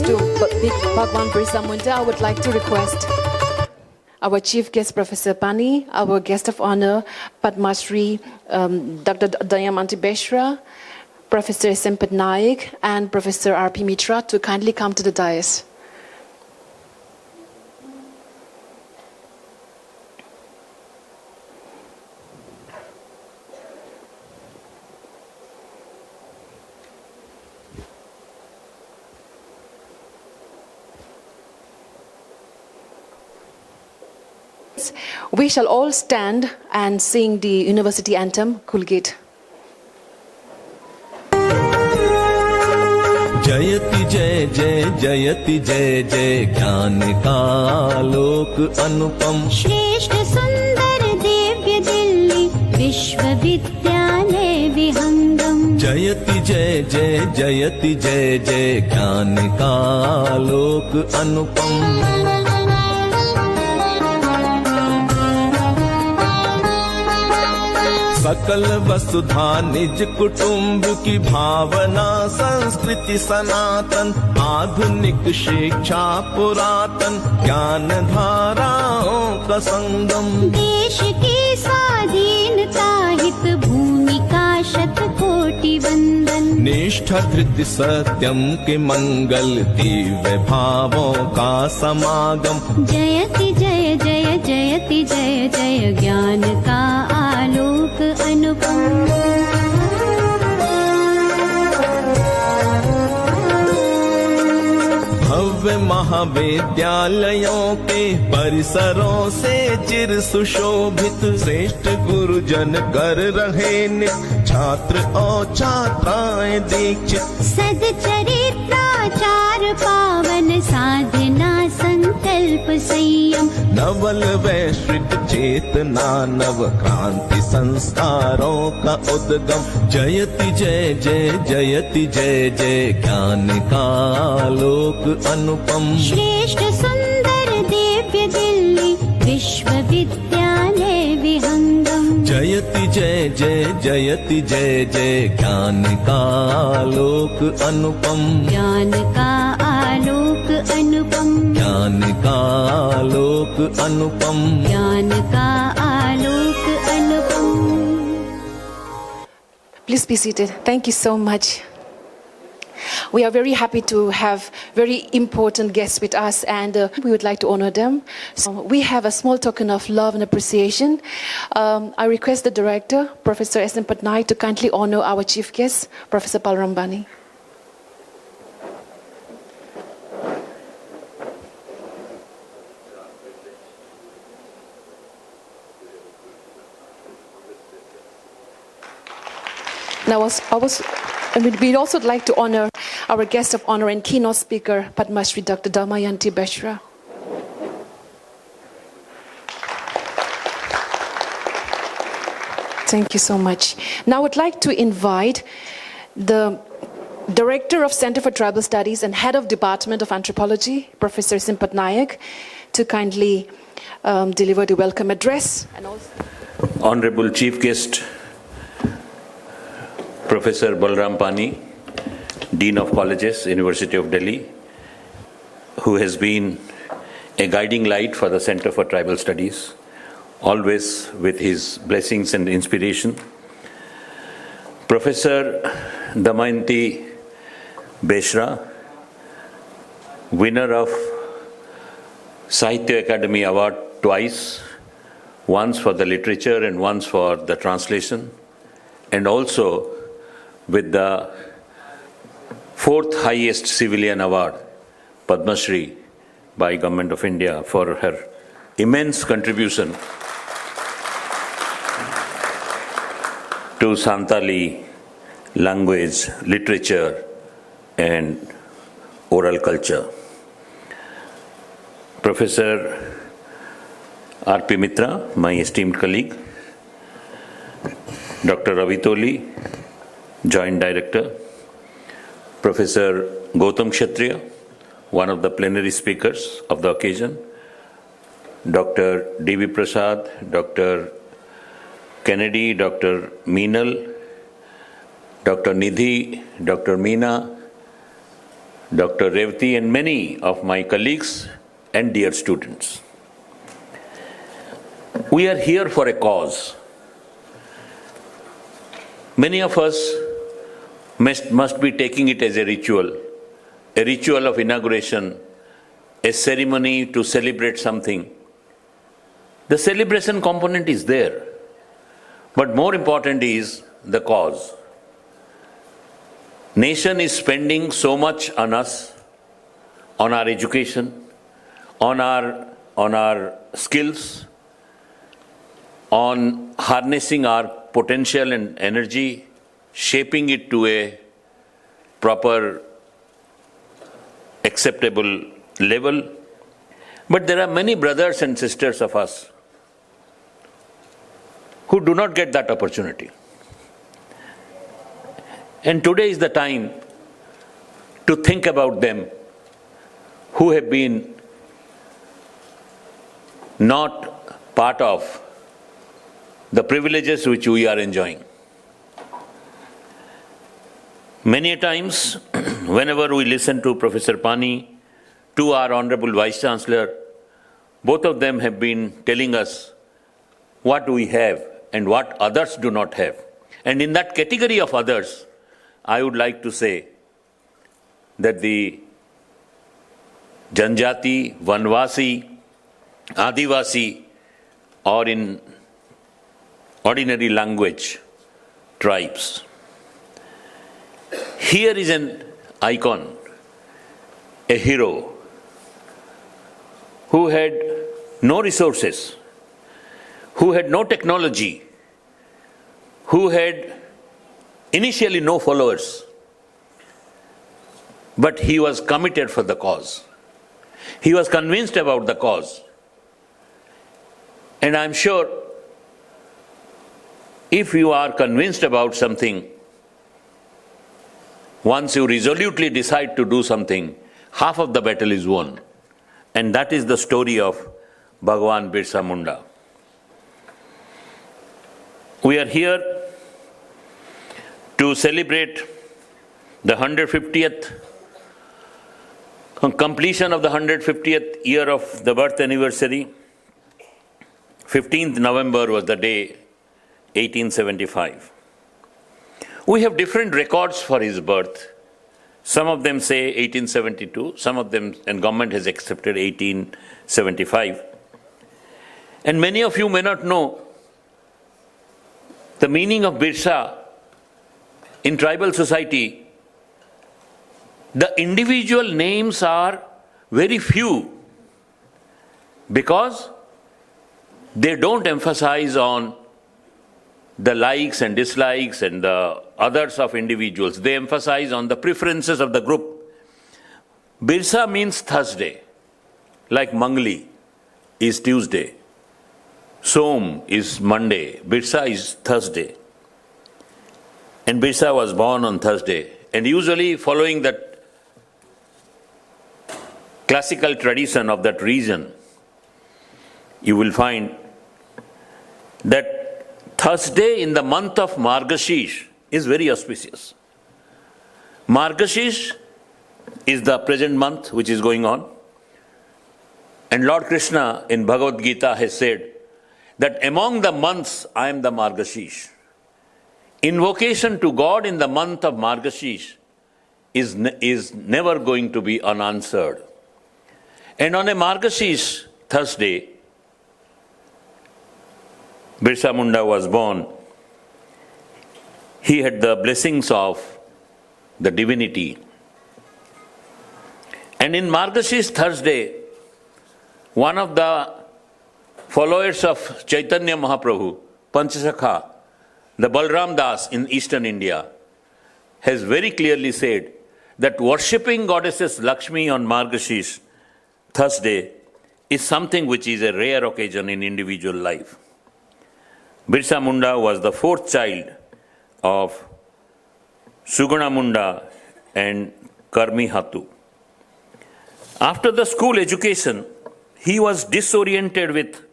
to Big Bhagwan Birsa Munda, I would like to request our chief guest, Professor Pani, our guest of honor, Padma Shri, Dr. Damayanti Beshra, Professor S.M. Patnaik, and Professor R.P. Mitra to kindly come to the dais. We shall all stand and sing the university anthem, Kulgit. जयति जय जय जयति जय जय ज्ञान का लोक अनुपम श्रेष्ठ सुंदर दिव्य दिल्ली विश्वविद्यालय विहंगम जयति जय जय जयति जय जय ज्ञान का लोक अनुपम सकल वसुधा निज कुटुंब की भावना संस्कृति सनातन आधुनिक शिक्षा पुरातन ज्ञान धाराओं का संगम देश की स्वाधीनता हित भूमिका शतकोटि वंदन निष्ठा धृति सत्यम के मंगल दिव्य भावों का समागम जयति जय जय जयति जय जय ज्ञान का आलोक अनुपम भव्य महाविद्यालयों के परिसरों से चिर सुशोभित श्रेष्ठ गुरुजन कर रहे नित छात्र और छात्राएं दीक्षित सदचरित्राचार पावन साधना संकल्प संयम नवल वैश्विक चेतना नव क्रांति संस्कारों का उद्गम जयति जय जय जयति जय जय ज्ञान का लोक अनुपम श्रेष्ठ सुंदर दिव्य दिल्ली विश्वविद्यालय विहंगम जयति जय जय जयति जय जय ज्ञान का लोक अनुपम ज्ञान का आलोक अनुपम ज्ञान का लोक अनुपम ज्ञान का आलोक अनुपम Please be seated. Thank you so much. We are very happy to have very important guests with us, and we would like to honor them. So we have a small token of love and appreciation. I request the director, Professor S.M. Patnaik, to kindly honor our chief guest, Professor Balram Bani. Now, we'd also like to honor our guest of honor and keynote speaker, Padma Shri Dr. Damayanti Beshra. Thank you so much. Now I would like to invite the Director of Center for Tribal Studies and Head of Department of Anthropology, Professor S.M. Patnaik, to kindly deliver the welcome address. And also Honorable Chief Guest, Professor Balram Pani, Dean of Colleges, University of Delhi, who has been a guiding light for the Center for Tribal Studies, always with his blessings and inspiration. Professor Damayanti Beshra, winner of Sahitya Academy Award twice, once for the literature and once for the translation, and also with the fourth highest civilian award, Padma Shri, by Government of India for her immense contribution to Santali language, literature, and oral culture. Professor R.P. Mitra, my esteemed colleague, Dr. Ravi Toli, Joint Director, Professor Gautam Kshatriya, one of the plenary speakers of the occasion, Dr. D.V. Prasad, Dr. Kennedy, Dr. Meenal, Dr. Nidhi, Dr. Meena, Dr. Revati, and many of my colleagues and dear students. We are here for a cause. Many of us must be taking it as a ritual of inauguration, a ceremony to celebrate something. The celebration component is there, but more important is the cause. Nation is spending so much on us, on our education, on our skills, on harnessing our potential and energy, shaping it to a proper, acceptable level. But there are many brothers and sisters of us who do not get that opportunity. And today is the time to think about them who have been not part of the privileges which we are enjoying. Many times, whenever we listen to Professor Pani, to our Honorable Vice Chancellor, both of them have been telling us what we have and what others do not have. And in that category of others, I would like to say that the Janjati, Vanvasi, Adivasi, or in ordinary language, tribes. Here is an icon, a hero, who had no resources, who had no technology, who had initially no followers, but he was committed for the cause. He was convinced about the cause. And I'm sure if you are convinced about something, once you resolutely decide to do something, half of the battle is won. And that is the story of Bhagwan Birsa Munda. We are here to celebrate the 150th completion of the 150th year of the birth anniversary. 15th November was the day, 1875. We have different records for his birth. Some of them say 1872, some of them, and government has accepted 1875. And many of you may not know the meaning of Birsa. In tribal society, the individual names are very few because they don't emphasize on the likes and dislikes and the others of individuals. They emphasize on the preferences of the group. Birsa means Thursday, like Mangli is Tuesday. Som is Monday. Birsa is Thursday. And Birsa was born on Thursday. And usually following that classical tradition of that region, you will find that Thursday in the month of Margashish is very auspicious. Margashish is the present month which is going on. And Lord Krishna in Bhagavad Gita has said that among the months I am the Margashish. Invocation to God in the month of Margashish is never going to be unanswered. And on a Margashish Thursday, Birsa Munda was born. He had the blessings of the divinity. And in Margashish Thursday, one of the followers of Chaitanya Mahaprabhu, Panchasakha, the Balram Das in eastern India, has very clearly said that worshipping goddesses Lakshmi on Margashish Thursday is something which is a rare occasion in individual life. Birsa Munda was the fourth child of Suguna Munda and Karmi Hatu. After the school education, he was disoriented with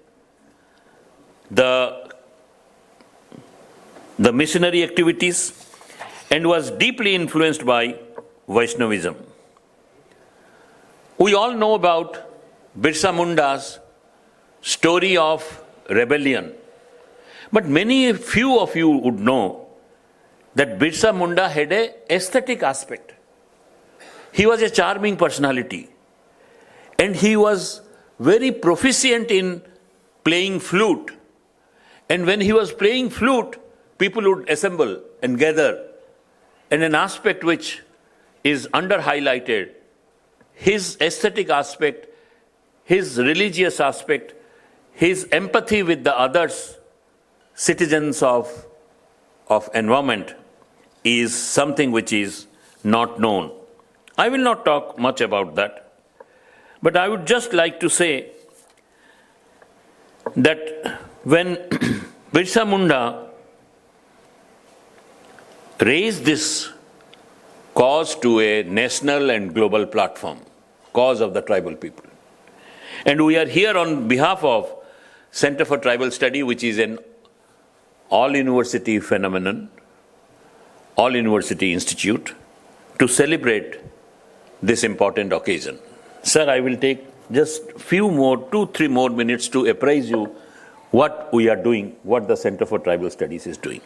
the missionary activities and was deeply influenced by Vaishnavism. We all know about Birsa Munda's story of rebellion. But few of you would know that Birsa Munda had an aesthetic aspect. He was a charming personality. And he was very proficient in playing flute. And when he was playing flute, people would assemble and gather. And an aspect which is under-highlighted, his aesthetic aspect, his religious aspect, his empathy with the others, citizens of environment, is something which is not known. I will not talk much about that, but I would just like to say that when Birsa Munda raised this cause to a national and global platform, cause of the tribal people, and we are here on behalf of Center for Tribal Study, which is an all-university phenomenon, all-university institute, to celebrate this important occasion. Sir, I will take just 2-3 more minutes to apprise you what we are doing, what the Center for Tribal Studies is doing.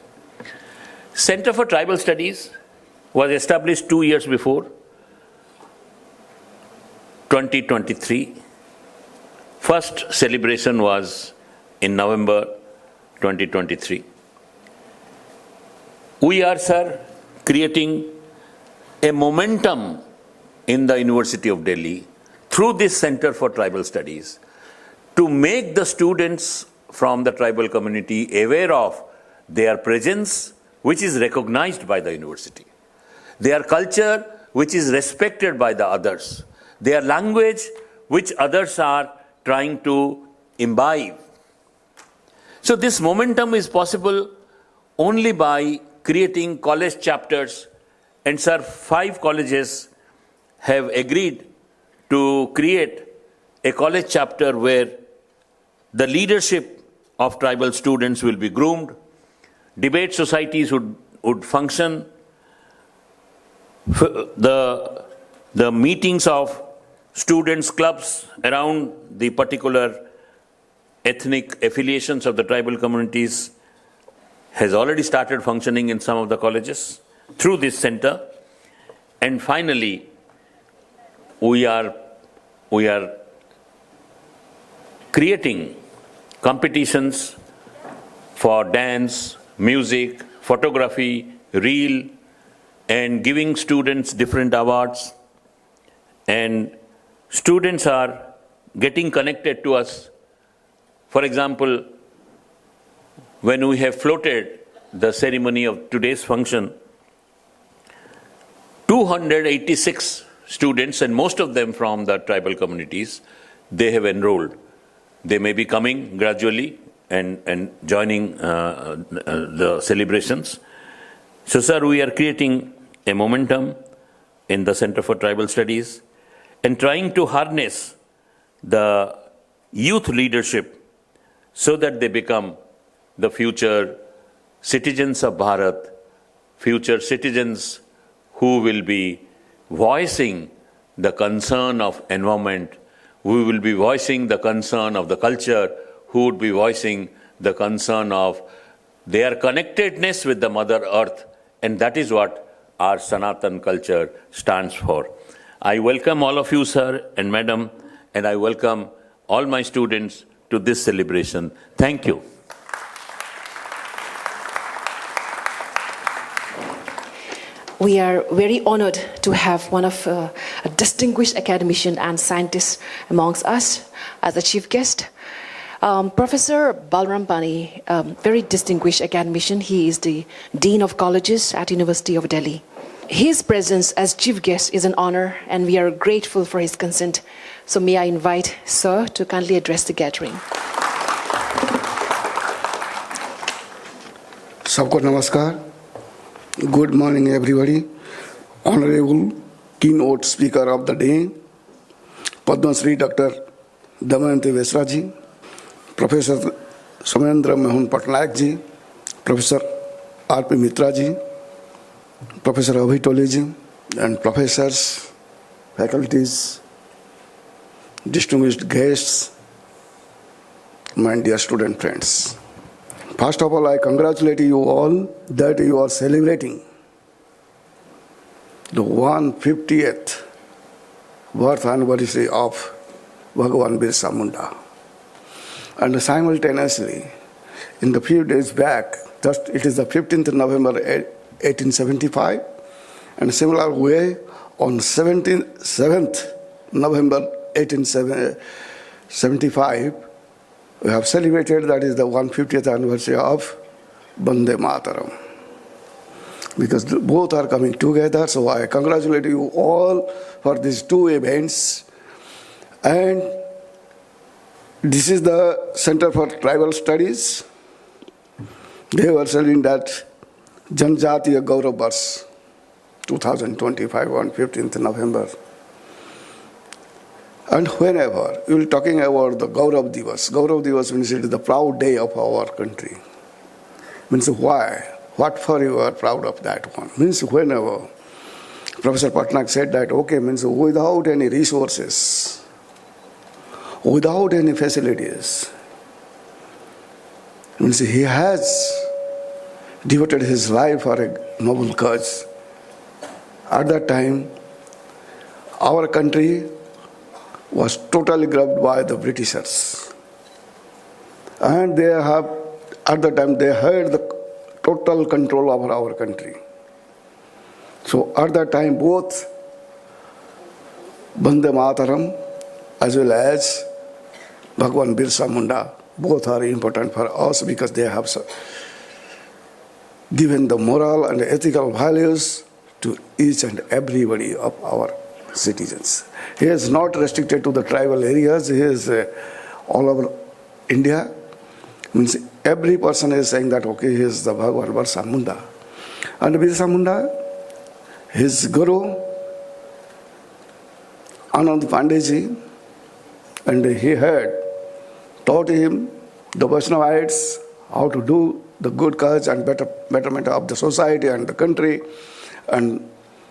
Center for Tribal Studies was established 2 years before, 2023. First celebration was in November 2023. We are, sir, creating a momentum in the University of Delhi through this Center for Tribal Studies to make the students from the tribal community aware of their presence, which is recognized by the university, their culture, which is respected by the others, their language, which others are trying to imbibe. So this momentum is possible only by creating college chapters, and sir, 5 colleges have agreed to create a college chapter where the leadership of tribal students will be groomed, debate societies would function, the meetings of students' clubs around the particular ethnic affiliations of the tribal communities has already started functioning in some of the colleges through this center. And finally, we are creating competitions for dance, music, photography, reel, and giving students different awards. And students are getting connected to us. For example, when we have floated the ceremony of today's function, 286 students, and most of them from the tribal communities, they have enrolled. They may be coming gradually and joining the celebrations. So, sir, we are creating a momentum in the Center for Tribal Studies and trying to harness the youth leadership so that they become the future citizens of Bharat, future citizens who will be voicing the concern of environment, who will be voicing the concern of the culture, who would be voicing the concern of their connectedness with the Mother Earth. And that is what our Sanatan culture stands for. I welcome all of you, sir and madam, and I welcome all my students to this celebration. Thank you. We are very honored to have one of a distinguished academician and scientist amongst us as a chief guest. Professor Balram Pani, very distinguished academician. He is the Dean of Colleges at University of Delhi. His presence as chief guest is an honor, and we are grateful for his consent. So may I invite Sir to kindly address the gathering. सबको नमस्कार. Good morning, everybody. Honorable keynote speaker of the day, Padma Shri Dr. Damayanti Vesra ji, Professor Soumendra Mohun Patnaik ji, Professor R.P. Mitra ji, Professor Abhi Tole ji, and professors, faculties, distinguished guests, my dear student friends. First of all, I congratulate you all that you are celebrating the 150th birth anniversary of Bhagwan Birsa Munda. And simultaneously, in the few days back, it is the 15th November 1875, and similar way on 7th November 1875, we have celebrated, that is the 150th anniversary of Vande Mataram. Because both are coming together, so I congratulate you all for these two events. And this is the Center for Tribal Studies. They were selling that Janjatiya Gaurav Bars 2025 on 15th November. And whenever you will talking about the Gaurav Divas means it is the proud day of our country. Means why? What for you are proud of that one? Means whenever Professor Patnaik said that, okay, means without any resources, without any facilities, means he has devoted his life for a noble cause. At that time, our country was totally grabbed by the Britishers. And they have, at the time, they had the total control over our country. So at that time, both Vande Mataram as well as Bhagwan Birsa Munda, both are important for us because they have given the moral and ethical values to each and everybody of our citizens. He is not restricted to the tribal areas, he is all over India. Means every person is saying that, okay, he is the Bhagwan Birsa Munda. And Birsa Munda, his guru, Anand Pandeyji, and he had taught him, the Vaishnavites, how to do the good cause and betterment of the society and the country and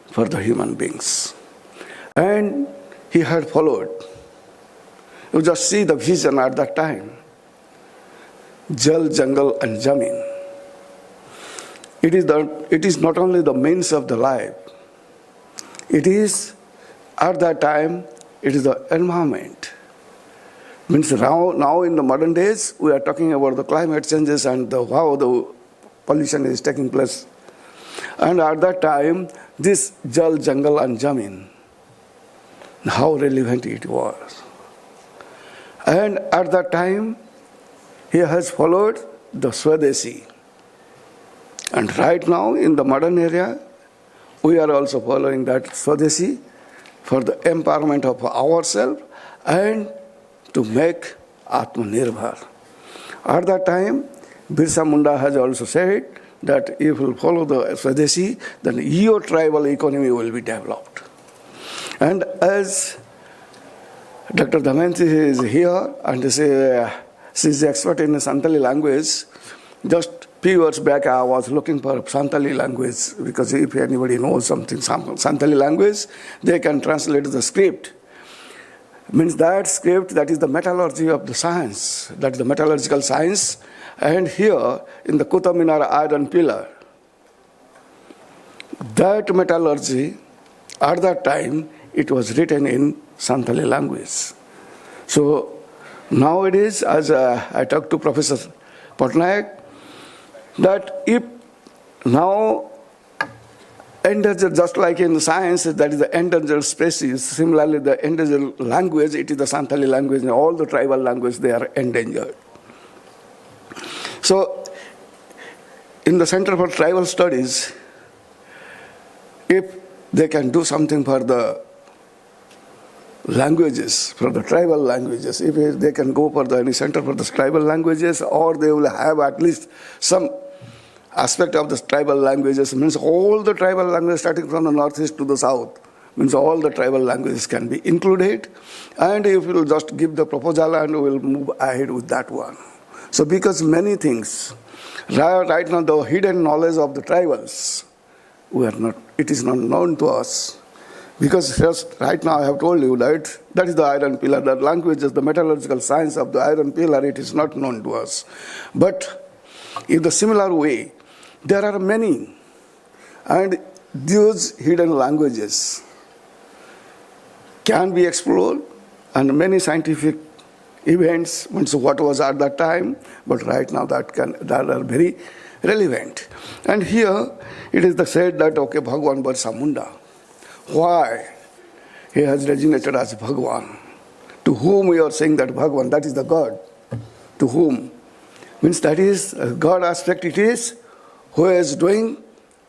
for the human beings. And he had followed. You just see the vision at that time. Jal, Jungle and Jamin. It is not only the means of the life. It is, at that time, it is the environment. Means now in the modern days, we are talking about the climate changes and how the pollution is taking place. And at that time, this Jal, Jungle and Jamin, how relevant it was. And at that time, he has followed the Swadeshi. And right now, in the modern area, we are also following that Swadeshi for the empowerment of ourselves and to make Atmanirbhar. At that time, Birsa Munda has also said that if you follow the Swadeshi, then your tribal economy will be developed. And as Dr. Damayanti is here and she is the expert in Santali language, just few years back I was looking for Santali language because if anybody knows something Santali language, they can translate the script. Means that script, that is the metallurgy of the science, that is the metallurgical science. And here in the Qutub Minar iron pillar, that metallurgy at that time it was written in Santali language. So nowadays, as I talked to Professor Patnaik, that if now endangered, just like in science, that is the endangered species, similarly the endangered language, it is the Santali language, and all the tribal language, they are endangered. So in the Center for Tribal Studies, if they can do something for the languages, for the tribal languages, if they can go for any center for the tribal languages, or they will have at least some aspect of the tribal languages, means all the tribal languages starting from the northeast to the south, means all the tribal languages can be included, and if you will just give the proposal and we will move ahead with that one. So because many things, right now the hidden knowledge of the tribals, it is not known to us. Because just right now I have told you that is the iron pillar. The language is the metallurgical science of the iron pillar. It is not known to us. But in the similar way, there are many, and those hidden languages can be explored, and many scientific events, means what was at that time, but right now that are very relevant. And here it is said that, okay, Bhagwan Birsa Munda. Why? He has designated as Bhagwan. To whom we are saying that Bhagwan, that is the God. To whom? Means that is God aspect it is, who is doing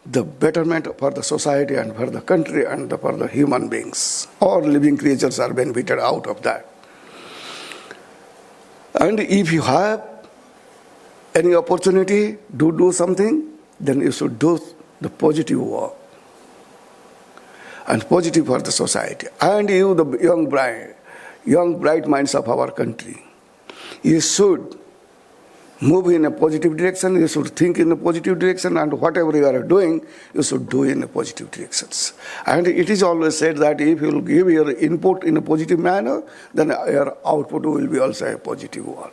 the betterment for the society and for the country and for the human beings. All living creatures are benefited out of that. And if you have any opportunity to do something, then you should do the positive work. And positive for the society. And you, the young bright minds of our country, you should move in a positive direction, you should think in a positive direction, and whatever you are doing, you should do in a positive directions. And it is always said that if you will give your input in a positive manner, then your output will be also a positive one.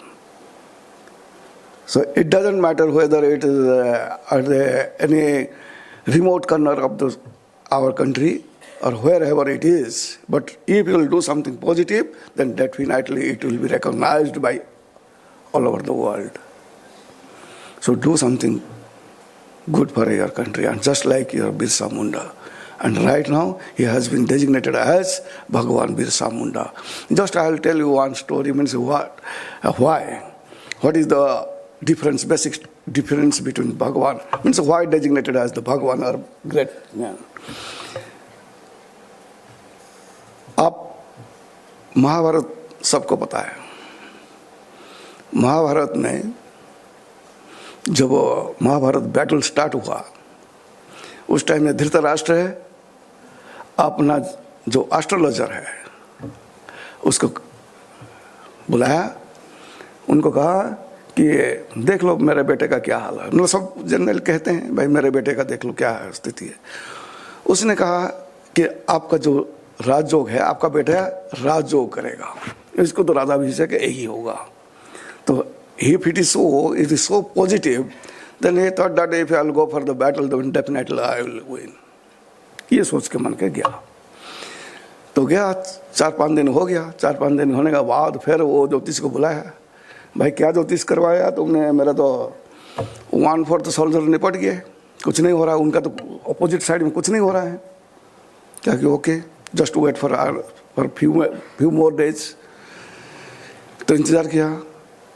So it doesn't matter whether it is any remote corner of our country, or wherever it is, but if you will do something positive, then definitely it will be recognized by all over the world. So do something good for your country, and just like your Birsa Munda. And right now, he has been designated as Bhagwan Birsa Munda. Just I will tell you one story, means what, why, what is the difference, basic difference between Bhagwan, means why designated as the Bhagwan or great man. आप महाभारत सबको पता है. महाभारत में जब Mahabharat battle start हुआ, उस time में धृतराष्ट्र है, अपना जो एस्ट्रोलॉजर है उसको बुलाया, उनको कहा कि देख लो मेरे बेटे का क्या हाल है. मतलब सब जनरल कहते हैं भाई मेरे बेटे का देख लो क्या स्थिति है. उसने कहा कि आपका जो राजयोग है, आपका बेटा राजयोग करेगा, इसको तो राजाभिषेक यही होगा. तो if it is so positive, then he thought that if I will go for the battle, then definitely I will win. ये सोच के मन के गया. तो गया, 4-5 दिन हो गया. 4-5 दिन होने के बाद फिर वो ज्योतिष को बुलाया. भाई क्या ज्योतिष करवाया तुमने? मेरा तो 1/4 सोल्जर निपट गए, कुछ नहीं हो रहा. उनका तो अपोजिट साइड में कुछ नहीं हो रहा है. क्या कि okay, just wait for few more days. तो इंतजार किया.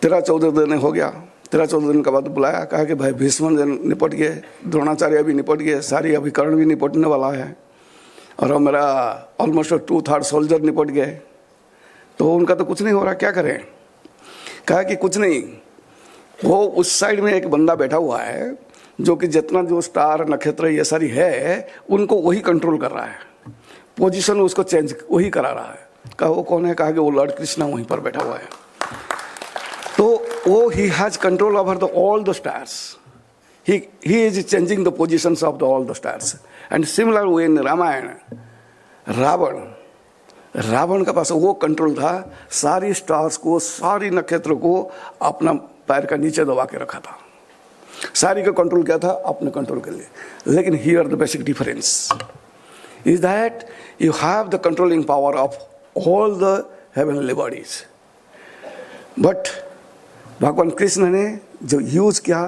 13-14 दिन हो गया. 13-14 दिन के बाद बुलाया, कहा कि भाई भीष्म निपट गए, द्रोणाचार्य भी निपट गए, सारी अभी कर्ण भी निपटने वाला है, और मेरा ऑलमोस्ट 2/3 सोल्जर निपट गए. तो उनका तो कुछ नहीं हो रहा, क्या करें? कहा कि कुछ नहीं, वो उस साइड में एक बंदा बैठा हुआ है जो कि जितना जो स्टार नक्षत्र ये सारी है उनको वही कंट्रोल कर रहा है, पोजीशन उसको चेंज वही करा रहा है. कहा वो कौन है? कहा कि वो लॉर्ड कृष्णा वहीं पर बैठा हुआ है. तो वो he has control over all the stars. He is changing the positions of all the stars. And similar way in Ramayan, Ravan का पास वो कंट्रोल था, सारी स्टार्स को, सारी नक्षत्र को अपना पैर का नीचे दबा के रखा था. सारी का कंट्रोल क्या था? अपने कंट्रोल के लिए. लेकिन here the basic difference is that you have the controlling power of all the heavenly bodies. But भगवान कृष्ण ने जो यूज किया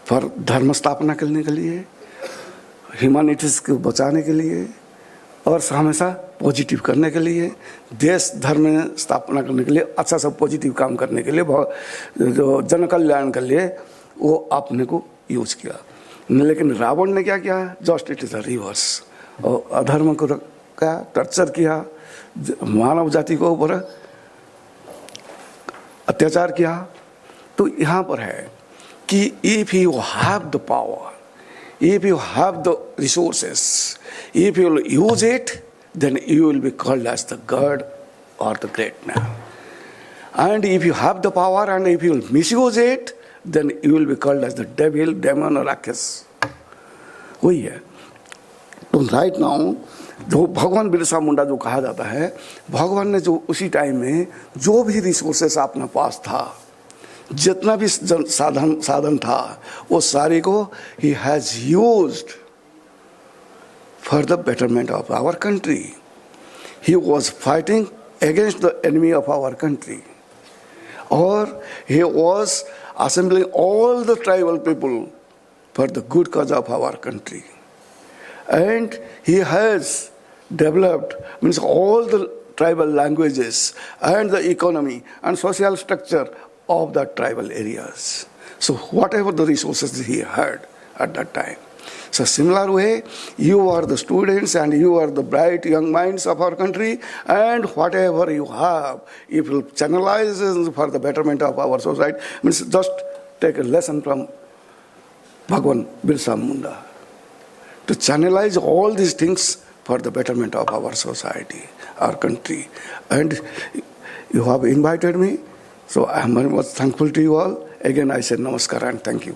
फॉर धर्म स्थापना करने के लिए, ह्यूमैनिटीज को बचाने के लिए, और हमेशा पॉजिटिव करने के लिए, देश धर्म स्थापना करने के लिए, अच्छा सब पॉजिटिव काम करने के लिए, जो जन कल्याण के लिए वो आपने को यूज किया. लेकिन रावण ने क्या किया? Just it is a reverse. और अधर्म को क्या टर्चर किया, मानव जाति को ऊपर अत्याचार किया. तो यहाँ पर है कि if you have the power, if you have the resources, if you will use it, then you will be called as the God or the great man. And if you have the power and if you will misuse it, then you will be called as the devil, demon or Raksha. वही है. तो right now जो भगवान बिरसा मुंडा जो कहा जाता है, भगवान ने जो उसी टाइम में जो भी रिसोर्सेस अपने पास था, जितना भी साधन था, वो सारे को he has used for the betterment of our country. He was fighting against the enemy of our country, और he was assembling all the tribal people for the good cause of our country. And he has developed, means all the tribal languages and the economy and social structure of the tribal areas. So whatever the resources he had at that time. So similar way, you are the students and you are the bright young minds of our country, and whatever you have, if you channelize for the betterment of our society, means just take a lesson from Bhagwan Birsa Munda to channelize all these things for the betterment of our society, our country. And you have invited me, so I am very much thankful to you all. Again, I say namaskar and thank you.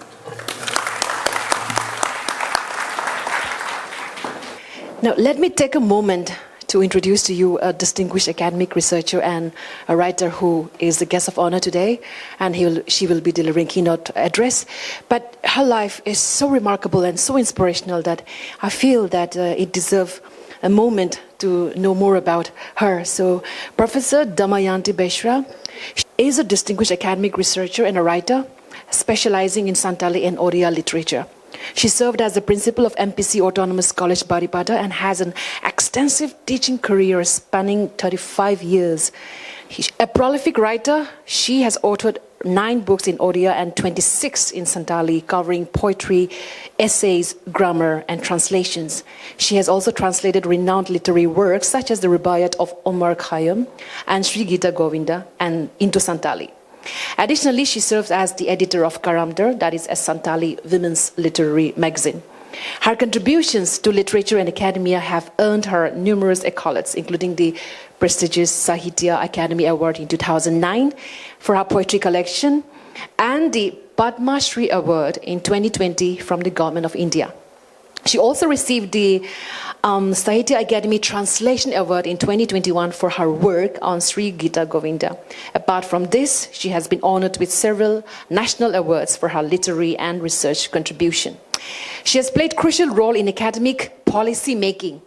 Now, let me take a moment to introduce to you a distinguished academic researcher and a writer who is the guest of honor today, and she will be delivering keynote address. But her life is so remarkable and so inspirational that I feel that it deserves a moment to know more about her. So, Professor Damayanti Beshra is a distinguished academic researcher and a writer specializing in Santali and Odia literature. She served as the principal of MPC Autonomous College Baripada and has an extensive teaching career spanning 35 years. A prolific writer, she has authored 9 books in Odia and 26 in Santali, covering poetry, essays, grammar, and translations. She has also translated renowned literary works such as the Rubaiyat of Omar Khayyam and Sri Gita Govinda and into Santali. Additionally, she serves as the editor of Karamdar, that is a Santali women's literary magazine. Her contributions to literature and academia have earned her numerous accolades, including the prestigious Sahitya Academy Award in 2009 for her poetry collection and the Padma Shri Award in 2020 from the Government of India. She also received the Sahitya Academy Translation Award in 2021 for her work on Sri Gita Govinda. Apart from this, she has been honored with several national awards for her literary and research contribution. She has played a crucial role in academic policy making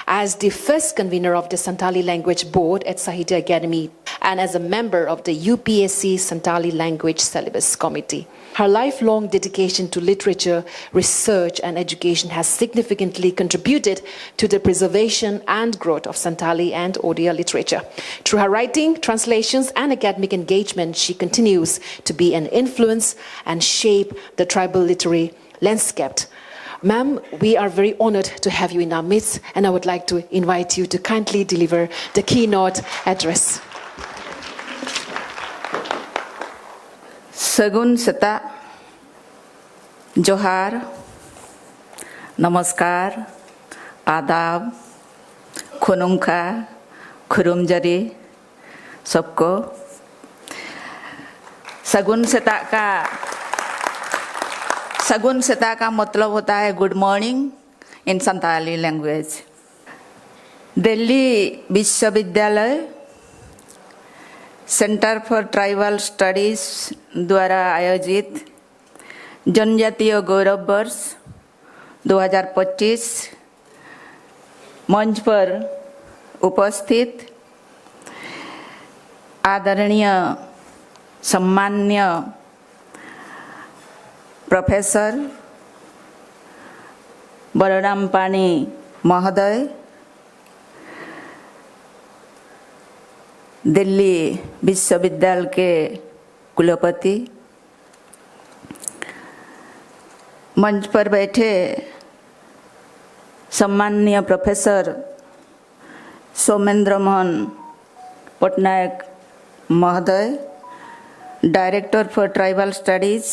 as the first convener of the Santali Language Board at Sahitya Academy and as a member of the UPSC Santali Language Syllabus Committee. Her lifelong dedication to literature, research, and education has significantly contributed to the preservation and growth of Santali and Odia literature. Through her writing, translations, and academic engagement, she continues to be an influence and shape the tribal literary landscape. Ma'am, we are very honored to have you in our midst, and I would like to invite you to kindly deliver the keynote address. सगुन सता जोहार नमस्कार आदाब खुनुंखा खुरुमजरी सबको सगुन सता का मतलब होता है गुड मॉर्निंग इन संताली लैंग्वेज। दिल्ली विश्वविद्यालय सेंटर फॉर ट्राइबल स्टडीज द्वारा आयोजित जनजातीय गौरव वर्ष 2025 मंच पर उपस्थित आदरणीय सम्मान्य प्रोफेसर बलराम पानी महोदय, दिल्ली विश्वविद्यालय के कुलपति, मंच पर बैठे सम्माननीय प्रोफेसर सोमेंद्र मोहन पटनायक महोदय, director for tribal studies,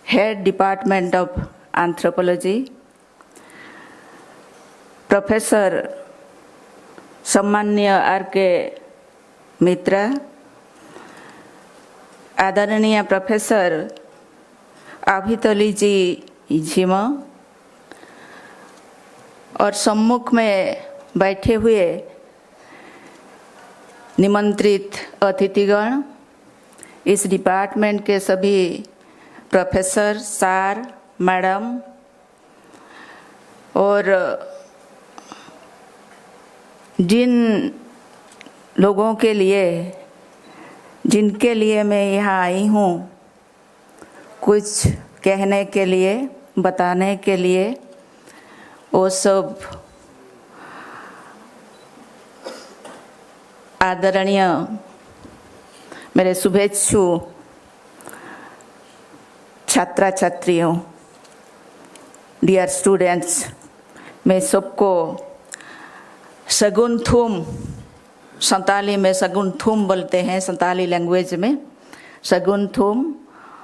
head department of anthropology, professor सम्माननीय आर.के. मित्रा, आदरणीय प्रोफेसर अभितली जी झिम, और सम्मुख में बैठे हुए निमंत्रित अतिथिगण, इस डिपार्टमेंट के सभी प्रोफेसर, सर, मैडम और जिन लोगों के लिए, जिनके लिए मैं यहाँ आई हूँ कुछ कहने के लिए, बताने के लिए, वो सब आदरणीय मेरे शुभेच्छु छात्रा छात्रियों, डियर स्टूडेंट्स, मैं सबको सगुन थुम, संताली में सगुन थुम बोलते हैं, संताली लैंग्वेज में सगुन थुम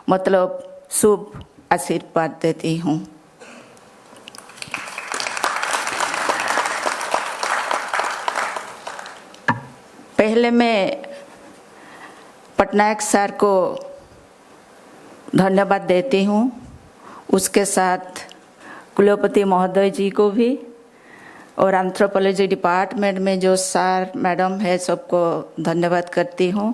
मतलब शुभ आशीर्वाद देती हूँ। पहले मैं पटनायक सर को धन्यवाद देती हूँ, उसके साथ कुलपति महोदय जी को भी, और एंथ्रोपोलॉजी डिपार्टमेंट में जो सर मैडम है सबको धन्यवाद करती हूँ।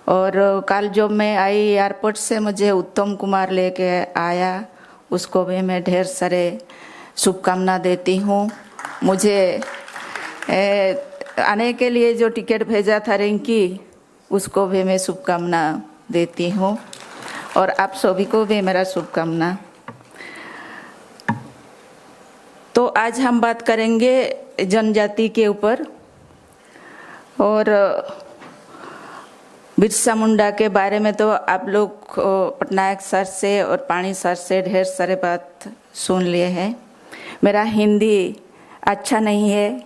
और कल जो मैं आई एयरपोर्ट से मुझे उत्तम कुमार लेके आया, उसको भी मैं ढेर सारे शुभकामना देती हूँ। मुझे आने के लिए जो टिकट भेजा था रिंकी, उसको भी मैं शुभकामना देती हूँ, और आप सभी को भी मेरा शुभकामना। तो आज हम बात करेंगे जनजाति के ऊपर, और बिरसा मुंडा के बारे में तो आप लोग पटनायक सर से और पानी सर से ढेर सारे बात सुन लिए हैं। मेरा हिंदी अच्छा नहीं है,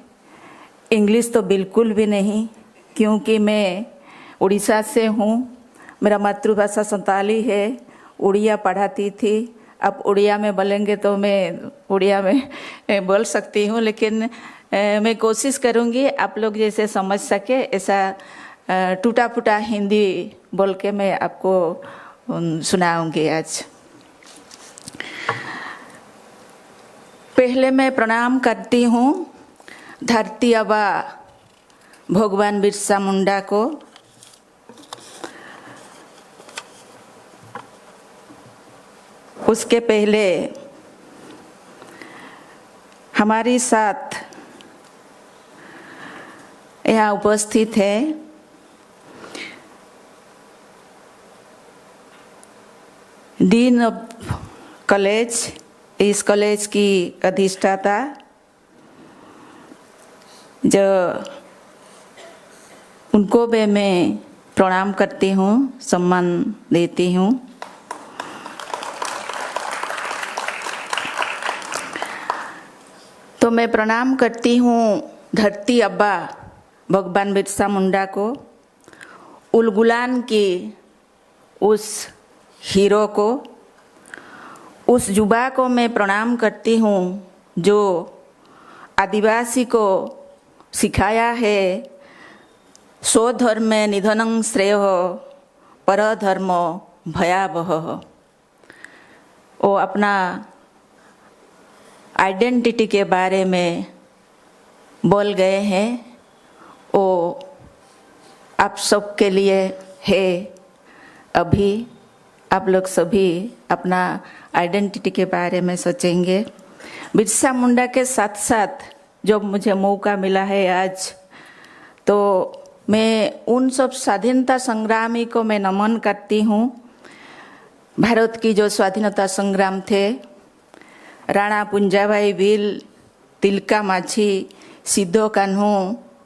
इंग्लिश तो बिल्कुल भी नहीं, क्योंकि मैं उड़ीसा से हूँ, मेरा मातृभाषा संताली है, उड़िया पढ़ाती थी। अब उड़िया में बोलेंगे तो मैं उड़िया में बोल सकती हूँ, लेकिन मैं कोशिश करूँगी आप लोग जैसे समझ सके, ऐसा टूटा फूटा हिंदी बोल के मैं आपको सुनाऊँगी आज। पहले मैं प्रणाम करती हूँ धरती आबा भगवान बिरसा मुंडा को। उसके पहले हमारे साथ यहाँ उपस्थित है डीन ऑफ कॉलेज, इस कॉलेज की अधिष्ठाता, जो उनको भी मैं प्रणाम करती हूँ, सम्मान देती हूँ। तो मैं प्रणाम करती हूँ धरती अब्बा भगवान बिरसा मुंडा को, उलगुलान की उस हीरो को, उस युवा को मैं प्रणाम करती हूँ जो आदिवासी को सिखाया है स्वधर्मे निधनं श्रेयः परधर्मो भयावहः। वो अपना आइडेंटिटी के बारे में बोल गए हैं, वो आप सबके लिए है। अभी आप लोग सभी अपना आइडेंटिटी के बारे में सोचेंगे। बिरसा मुंडा के साथ साथ जब मुझे मौका मिला है आज, तो मैं उन सब स्वाधीनता संग्रामी को मैं नमन करती हूँ। भारत की जो स्वाधीनता संग्राम थे, राणा पुंजाभाई भील, तिलका माछी, सिद्धो कान्हू,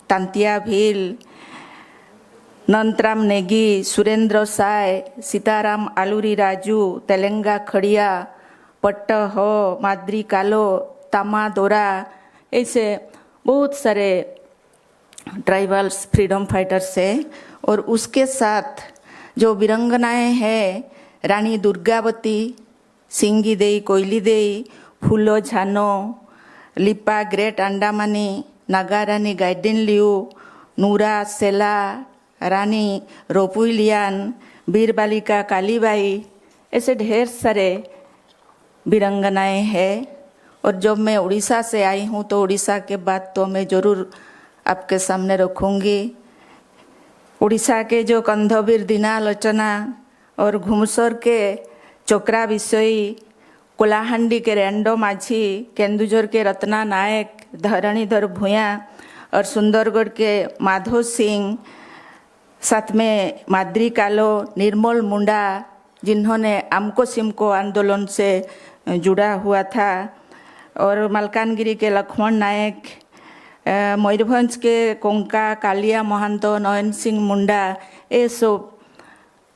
तांतिया भील, नंतराम नेगी, सुरेंद्र साय, सीताराम आलूरी राजू, तेलंगा खड़िया, पट्ट हो, माद्री कालो, तामा दोरा, ऐसे बहुत सारे ट्राइबल्स फ्रीडम फाइटर्स हैं। और उसके साथ जो वीरंगनाएं हैं, रानी दुर्गावती, सिंगी देई, कोयली देई, फूलो झानो, लिपा ग्रेट अंडामानी, नागा रानी गाइडिन लियू, नूरा सेला, रानी रोपुलियान, वीर बालिका कालीबाई, ऐसे ढेर सारे वीरंगनाएं हैं। और जब मैं उड़ीसा से आई हूँ तो उड़ीसा के बाद तो मैं ज़रूर आपके सामने रखूँगी। उड़ीसा के जो कंधवीर दीनालोचना और घुमसर के चोकरा बिसोई, कोलाहांडी के रेंडो माझी, केंदुझर के रत्ना नायक, धरणीधर भूया और सुंदरगढ़ के माधव सिंह, साथ में माद्री कालो, निर्मल मुंडा जिन्होंने आमको सिमको आंदोलन से जुड़ा हुआ था, और मलकानगिरी के लक्ष्मण नायक, मयूरभंज के कोंका कालिया महंतो, नयन सिंह मुंडा, ये सब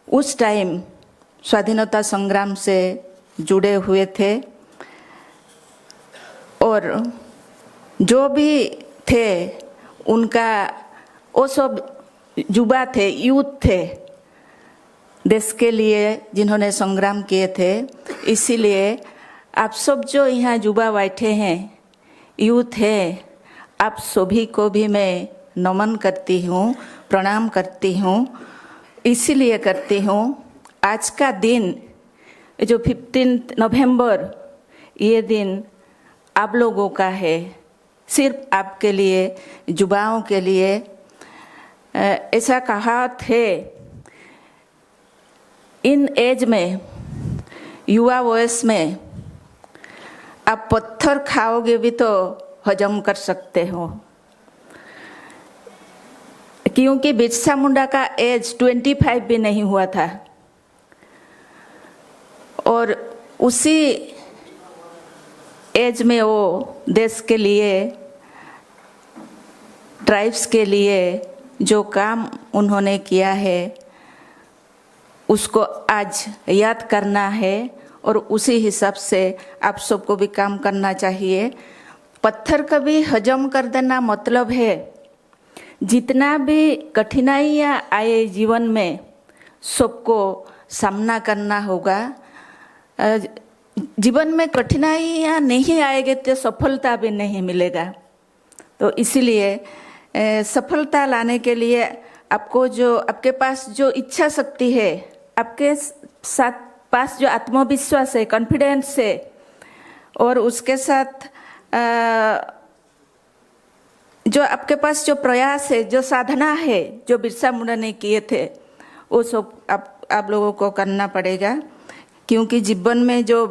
उस टाइम स्वाधीनता संग्राम से जुड़े हुए थे। और जो भी थे उनका वो सब युवा थे, यूथ थे देश के लिए जिन्होंने संग्राम किए थे। इसीलिए आप सब जो यहाँ युवा बैठे हैं, यूथ है, आप सभी को भी मैं नमन करती हूँ, प्रणाम करती हूँ। इसीलिए करती हूँ आज का दिन जो 15 नवंबर, ये दिन आप लोगों का है, सिर्फ आपके लिए, युवाओं के लिए। ऐसा कहावत है, इन एज में, युवा वयस में आप पत्थर खाओगे भी तो हजम कर सकते हो, क्योंकि बिरसा मुंडा का एज 25 भी नहीं हुआ था। और उसी एज में वो देश के लिए, ट्राइब्स के लिए जो काम उन्होंने किया है उसको आज याद करना है, और उसी हिसाब से आप सबको भी काम करना चाहिए। पत्थर कभी हजम कर देना मतलब है जितना भी कठिनाइयाँ आए जीवन में सबको सामना करना होगा। जीवन में कठिनाइयाँ नहीं आएगी तो सफलता भी नहीं मिलेगा। तो इसीलिए सफलता लाने के लिए आपको जो, आपके पास जो इच्छा शक्ति है, आपके साथ पास जो आत्मविश्वास है, कॉन्फिडेंस है, और उसके साथ जो आपके पास जो प्रयास है, जो साधना है, जो बिरसा मुंडा ने किए थे, वो सब आप लोगों को करना पड़ेगा। क्योंकि जीवन में जो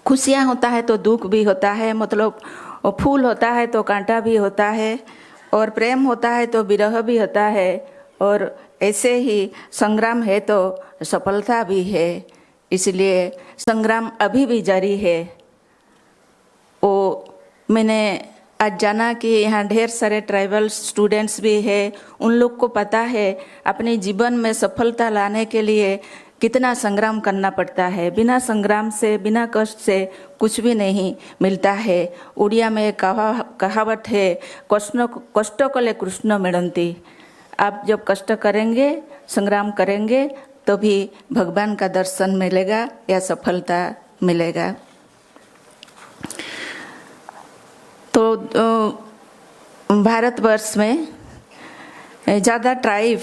खुशियाँ होता है तो दुख भी होता है, मतलब फूल होता है तो कांटा भी होता है, और प्रेम होता है तो विरह भी होता है, और ऐसे ही संग्राम है तो सफलता भी है। इसलिए संग्राम अभी भी जारी है। वो मैंने आज जाना कि यहाँ ढेर सारे ट्राइबल स्टूडेंट्स भी हैं, उन लोग को पता है अपने जीवन में सफलता लाने के लिए कितना संग्राम करना पड़ता है। बिना संग्राम से, बिना कष्ट से कुछ भी नहीं मिलता है। उड़िया में एक कहावत है, कष्ट कले कृष्ण मिलन्ति। आप जब कष्ट करेंगे, संग्राम करेंगे, तो भी भगवान का दर्शन मिलेगा या सफलता मिलेगा। तो भारतवर्ष में ज़्यादा ट्राइब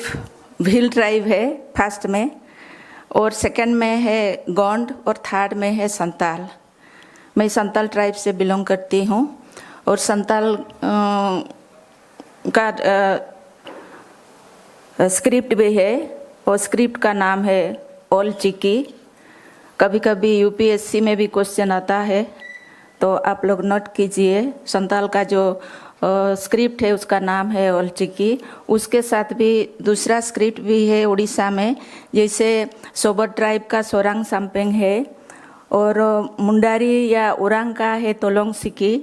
भील ट्राइब है फर्स्ट में, और सेकंड में है गोंड, और थर्ड में है संताल। मैं संताल ट्राइब से बिलोंग करती हूँ, और संताल का स्क्रिप्ट भी है, और स्क्रिप्ट का नाम है ओल चिकी। कभी कभी यूपीएससी में भी क्वेश्चन आता है, तो आप लोग नोट कीजिए। संताल का जो स्क्रिप्ट है उसका नाम है ओल चिकी। उसके साथ भी दूसरा स्क्रिप्ट भी है उड़ीसा में, जैसे सोबर ट्राइब का सोरांग साम्पेंग है, और मुंडारी या ओरांग का है तोलोंग सिकी,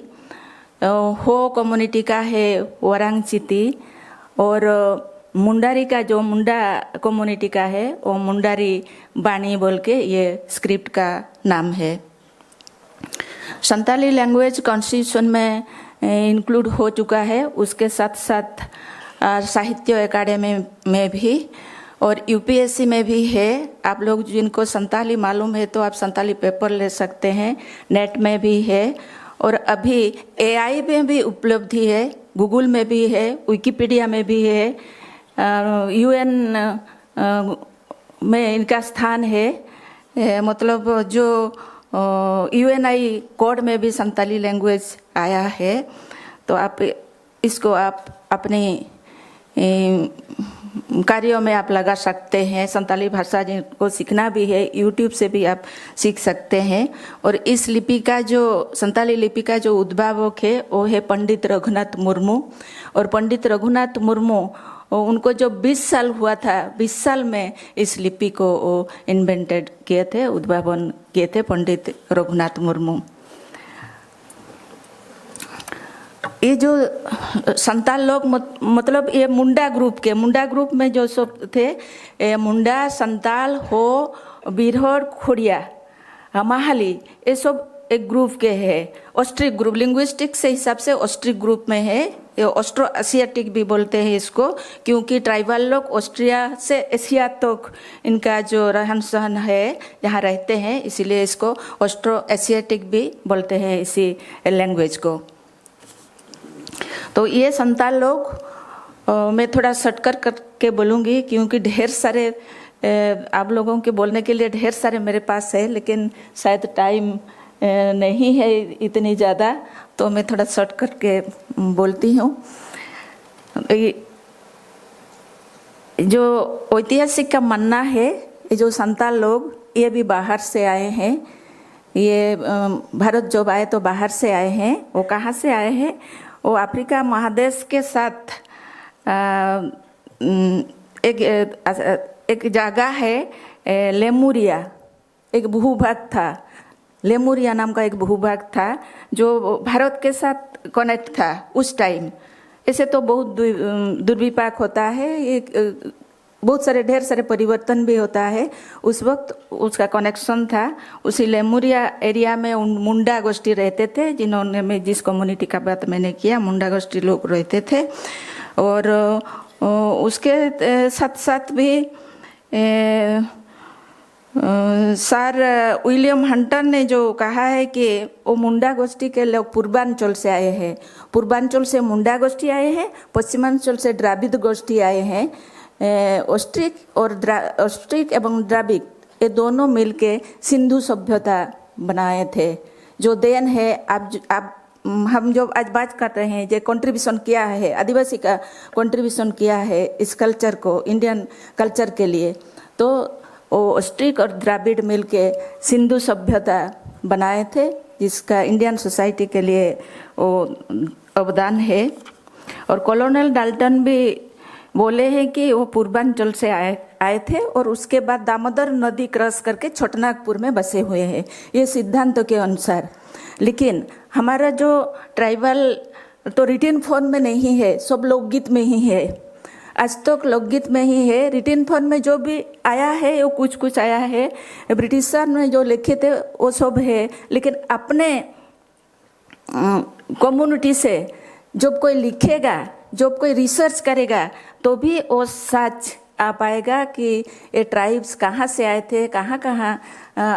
हो कम्युनिटी का है वरांग चिती, और मुंडारी का जो मुंडा कम्युनिटी का है वो मुंडारी बाणी बोल के ये स्क्रिप्ट का नाम है। संताली लैंग्वेज कॉन्स्टिट्यूशन में इंक्लूड हो चुका है, उसके साथ साथ साहित्य अकादमी में भी और यूपीएससी में भी है। आप लोग जिनको संताली मालूम है तो आप संताली पेपर ले सकते हैं, नेट में भी है, और अभी एआई में भी उपलब्धि है, गूगल में भी है, विकिपीडिया में भी है, यूएन में इनका स्थान है। मतलब जो UNI कोड में भी संताली लैंग्वेज आया है। तो आप इसको आप अपने कार्यों में आप लगा सकते हैं। संताली भाषा जिनको सीखना भी है, यूट्यूब से भी आप सीख सकते हैं। और इस लिपि का जो संताली लिपि का जो उद्भावक है वो है पंडित रघुनाथ मुर्मू। और पंडित रघुनाथ मुर्मू उनको जो 20 साल हुआ था, 20 साल में इस लिपि को वो इन्वेंटेड किए थे, उद्भावन किए थे पंडित रघुनाथ मुर्मू। ये जो संताल लोग मतलब ये मुंडा ग्रुप में जो सब थे, ये मुंडा, संताल, हो, बिरहोर, खोड़िया, हमाहली, ये सब एक ग्रुप के है। ऑस्ट्रिक ग्रुप लिंग्विस्टिक से हिसाब से ऑस्ट्रिक ग्रुप में है। ये ऑस्ट्रो एशियाटिक भी बोलते हैं इसको, क्योंकि ट्राइबल लोग ऑस्ट्रिया से एशिया तक इनका जो रहन सहन है, जहाँ रहते हैं, इसीलिए इसको ऑस्ट्रो एशियाटिक भी बोलते हैं इसी लैंग्वेज को। तो ये संताल लोग मैं थोड़ा शॉर्ट करके बोलूँगी, क्योंकि ढेर सारे आप लोगों के बोलने के लिए ढेर सारे मेरे पास है, लेकिन शायद टाइम नहीं है इतनी ज़्यादा, तो मैं थोड़ा शॉर्ट करके बोलती हूँ। जो ऐतिहासिक का मानना है, ये जो संताल लोग ये भी बाहर से आए हैं। ये भारत जब आए तो बाहर से आए हैं। वो कहाँ से आए हैं? वो अफ्रीका महादेश के साथ एक जगह है लेमुरिया, एक भूभाग था। लेमुरिया नाम का एक भूभाग था जो भारत के साथ कनेक्ट था उस टाइम। ऐसे तो बहुत दुर्विपाक होता है, एक बहुत सारे ढेर सारे परिवर्तन भी होता है। उस वक्त उसका कनेक्शन था। उसी लेमुरिया एरिया में मुंडा गोष्ठी रहते थे, जिन्होंने मैं जिस कम्युनिटी का बात मैंने किया, मुंडा गोष्ठी लोग रहते थे। और उसके साथ साथ भी सर विलियम हंटर ने जो कहा है कि वो मुंडा गोष्ठी के लोग पूर्वांचल से आए हैं। पूर्वांचल से मुंडा गोष्ठी आए हैं, पश्चिमांचल से द्राविड गोष्ठी आए हैं। ऑस्ट्रिक एवं द्राविड ये दोनों मिलके सिंधु सभ्यता बनाए थे। जो देन है आप हम जो आज बात कर रहे हैं, जो कंट्रीब्यूशन किया है, आदिवासी का कंट्रीब्यूशन किया है इस कल्चर को, इंडियन कल्चर के लिए, तो वो ऑस्ट्रिक और द्राविड मिलके सिंधु सभ्यता बनाए थे, जिसका इंडियन सोसाइटी के लिए वो अवदान है। और कॉलोनल डाल्टन भी बोले हैं कि वो पूर्वांचल से आए थे और उसके बाद दामोदर नदी क्रॉस करके छोटनागपुर में बसे हुए हैं, ये सिद्धांतों के अनुसार। लेकिन हमारा जो ट्राइबल तो रिटन फॉर्म में नहीं है, सब लोकगीत में ही है। आज तक लोकगीत में ही है। रिटन फॉर्म में जो भी आया है वो कुछ कुछ आया है, ब्रिटिशर ने जो लिखे थे वो सब है। लेकिन अपने कम्युनिटी से जब कोई लिखेगा, जब कोई रिसर्च करेगा, तो भी वो सच आ पाएगा कि ये ट्राइब्स कहाँ से आए थे, कहाँ कहाँ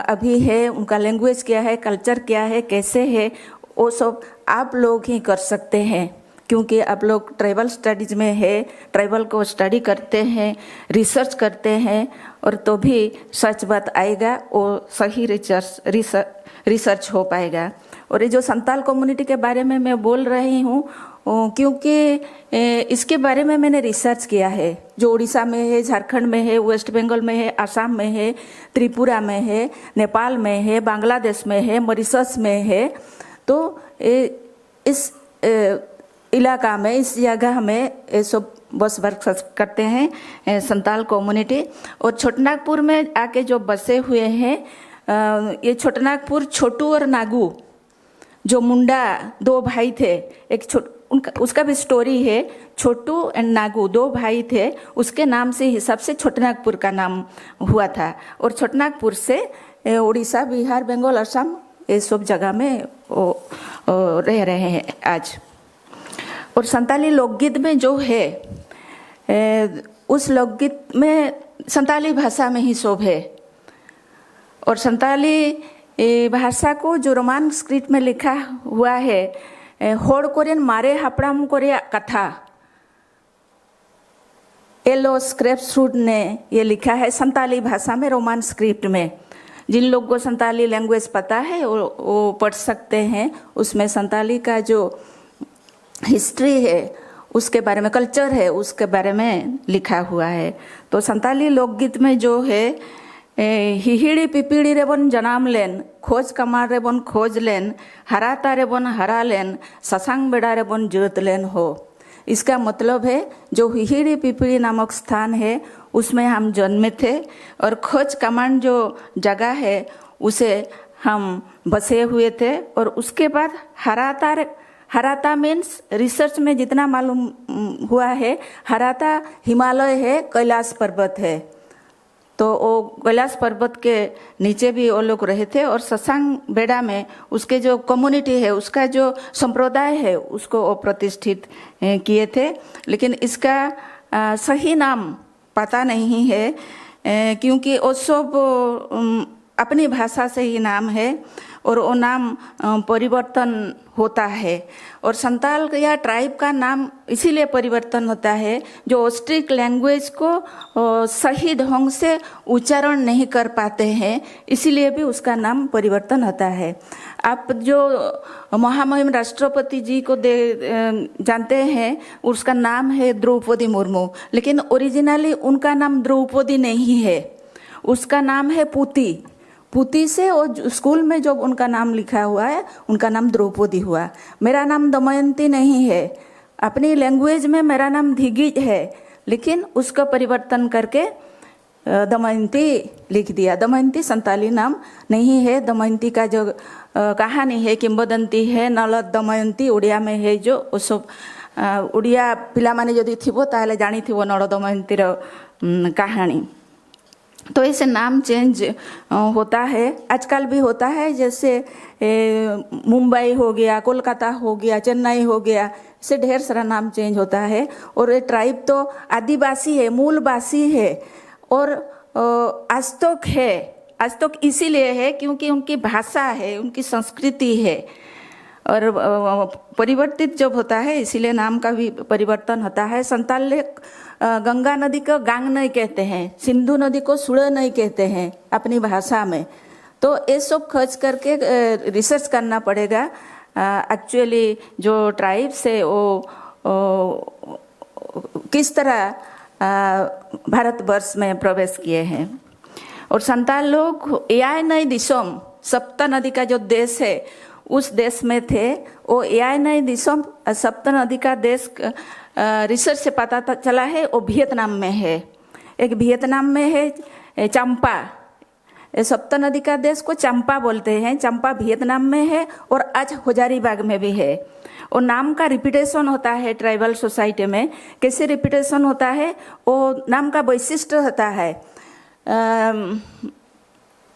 अभी है, उनका लैंग्वेज क्या है, कल्चर क्या है, कैसे है, वो सब आप लोग ही कर सकते हैं। क्योंकि आप लोग ट्राइबल स्टडीज़ में है, ट्राइबल को स्टडी करते हैं, रिसर्च करते हैं, और तो भी सच बात आएगा, वो सही रिसर्च हो पाएगा। और ये जो संताल कम्युनिटी के बारे में मैं बोल रही हूँ, क्योंकि इसके बारे में मैंने रिसर्च किया है। जो उड़ीसा में है, झारखंड में है, वेस्ट बंगाल में है, असम में है, त्रिपुरा में है, नेपाल में है, बांग्लादेश में है, मॉरिशस में है। तो इस इलाका में, इस जगह में सब बस करते हैं संताल कम्युनिटी। और छोटनागपुर में आके जो बसे हुए हैं, ये छोटनागपुर छोटू और नागू जो मुंडा दो भाई थे, उसका भी स्टोरी है। छोटू एंड नागू दो भाई थे, उसके नाम से हिसाब से छोटनागपुर का नाम हुआ था। और छोटनागपुर से उड़ीसा, बिहार, बंगाल, असम ये सब जगह में रह रहे हैं आज। और संताली लोकगीत में जो है, उस लोकगीत में संताली भाषा में ही सब है। और संताली भाषा को जो रोमान स्क्रिप्ट में लिखा हुआ है, होड़ कोरियन मारे हापड़ाम कोरिया कथा, एलो स्क्रेप्सरूड ने ये लिखा है संताली भाषा में, रोमान स्क्रिप्ट में। जिन लोग को संताली लैंग्वेज पता है वो पढ़ सकते हैं। उसमें संताली का जो हिस्ट्री है उसके बारे में, कल्चर है उसके बारे में लिखा हुआ है। तो संताली लोकगीत में जो है हिहिड़ी पिपिड़ी रे बन जनाम लेन, खोज कमार रे बन खोज लेन, हराता रे बन हरा लेन, ससांग बेड़ा रे बन जोत लेन हो। इसका मतलब है जो हिहिड़ी पिपिड़ी नामक स्थान है उसमें हम जन्मे थे और खोज कमान जो जगह है उसे हम बसे हुए थे। और उसके बाद हराता मीन्स रिसर्च में जितना मालूम हुआ है, हराता हिमालय है, कैलाश पर्वत है। तो वो कैलाश पर्वत के नीचे भी वो लोग रहे थे। और ससांग बेड़ा में उसके जो कम्युनिटी है, उसका जो संप्रदाय है, उसको वो प्रतिष्ठित किए थे। लेकिन इसका सही नाम पता नहीं है, क्योंकि वो सब अपनी भाषा से ही नाम है और वो नाम परिवर्तन होता है। और संताल या ट्राइब का नाम इसीलिए परिवर्तन होता है जो ऑस्ट्रिक लैंग्वेज को सही ढंग से उच्चारण नहीं कर पाते हैं, इसीलिए भी उसका नाम परिवर्तन होता है। आप जो महामहिम राष्ट्रपति जी को जानते हैं, उसका नाम है द्रौपदी मुर्मू, लेकिन ओरिजिनली उनका नाम द्रौपदी नहीं है, उसका नाम है पूती। पूती से वो स्कूल में जब उनका नाम लिखा हुआ है उनका नाम द्रौपदी हुआ। मेरा नाम दमयंती नहीं है, अपनी लैंग्वेज में मेरा नाम धिगिज है, लेकिन उसका परिवर्तन करके दमयंती लिख दिया। दमयंती संताली नाम नहीं है। दमयंती का जो कहानी है, किंबदंती है, नल दमयंती उड़िया में है, जो वो सब उड़िया पिला माने जदि थिबो ताले जानी थिबो नल दमयंतीर कहानी। तो ऐसे नाम चेंज होता है, आजकल भी होता है। जैसे मुंबई हो गया, कोलकाता हो गया, चेन्नई हो गया, इससे ढेर सारा नाम चेंज होता है। और ये ट्राइब तो आदिवासी है, मूलवासी है और आस्तक है। आस्तक इसीलिए है क्योंकि उनकी भाषा है, उनकी संस्कृति है। और परिवर्तित जब होता है इसीलिए नाम का भी परिवर्तन होता है। संताल गंगा नदी को गांग नहीं कहते हैं, सिंधु नदी को सुड़ नहीं कहते हैं अपनी भाषा में। तो ये सब खर्च करके रिसर्च करना पड़ेगा। एक्चुअली जो ट्राइब्स है वो किस तरह भारतवर्ष में प्रवेश किए हैं। और संताल लोग एआई नई दिसोम, सप्त नदी का जो देश है उस देश में थे। वो एआई नई दिसोम सप्त नदी का देश रिसर्च से पता चला है वो वियतनाम में है। एक वियतनाम में है चंपा, सप्त नदी का देश को चंपा बोलते हैं। चंपा वियतनाम में है और आज हजारीबाग में भी है। और नाम का रिपीटेशन होता है ट्राइबल सोसाइटी में। कैसे रिपीटेशन होता है, वो नाम का वैशिष्ट्य होता है।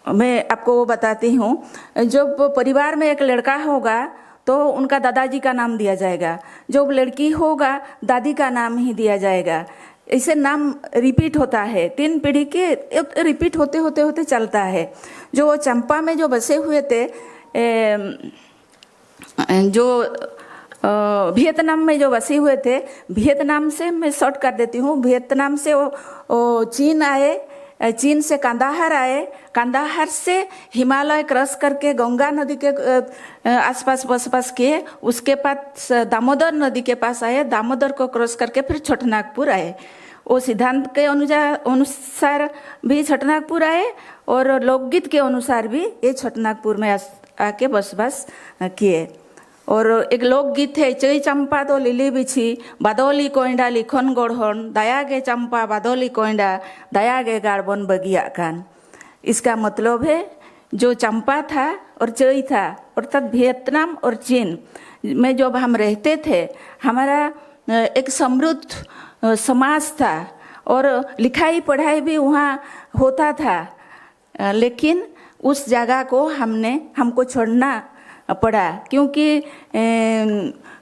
मैं आपको वो बताती हूँ। जब परिवार में एक लड़का होगा तो उनका दादाजी का नाम दिया जाएगा, जब लड़की होगा दादी का नाम ही दिया जाएगा। इसे नाम रिपीट होता है, 3 पीढ़ी के रिपीट होते होते होते चलता है। जो वो चंपा में जो बसे हुए थे, जो वियतनाम में जो बसे हुए थे, वियतनाम से मैं शॉर्ट कर देती हूँ, वियतनाम से वो चीन आए, चीन से कंदाहार आए, कंदाहार से हिमालय क्रॉस करके गंगा नदी के आसपास बसपास किए, उसके पास दामोदर नदी के पास आए, दामोदर को क्रॉस करके फिर छोटनागपुर आए। वो सिद्धांत के अनुसार भी छोटनागपुर आए और लोकगीत के अनुसार भी ये छोटनागपुर में आके बसबास किए। और एक लोकगीत है, चई चंपा तो लिली बिछी, बादोली कोइंडा लिखन गढ़न, दयागे चंपा बादोली कोइंडा, दयागे गाड़बन बगिया कान। इसका मतलब है जो चंपा था और चई था, अर्थात वियतनाम और चीन में जब हम रहते थे, हमारा एक समृद्ध समाज था और लिखाई पढ़ाई भी वहाँ होता था। लेकिन उस जगह को हमको छोड़ना पड़ा, क्योंकि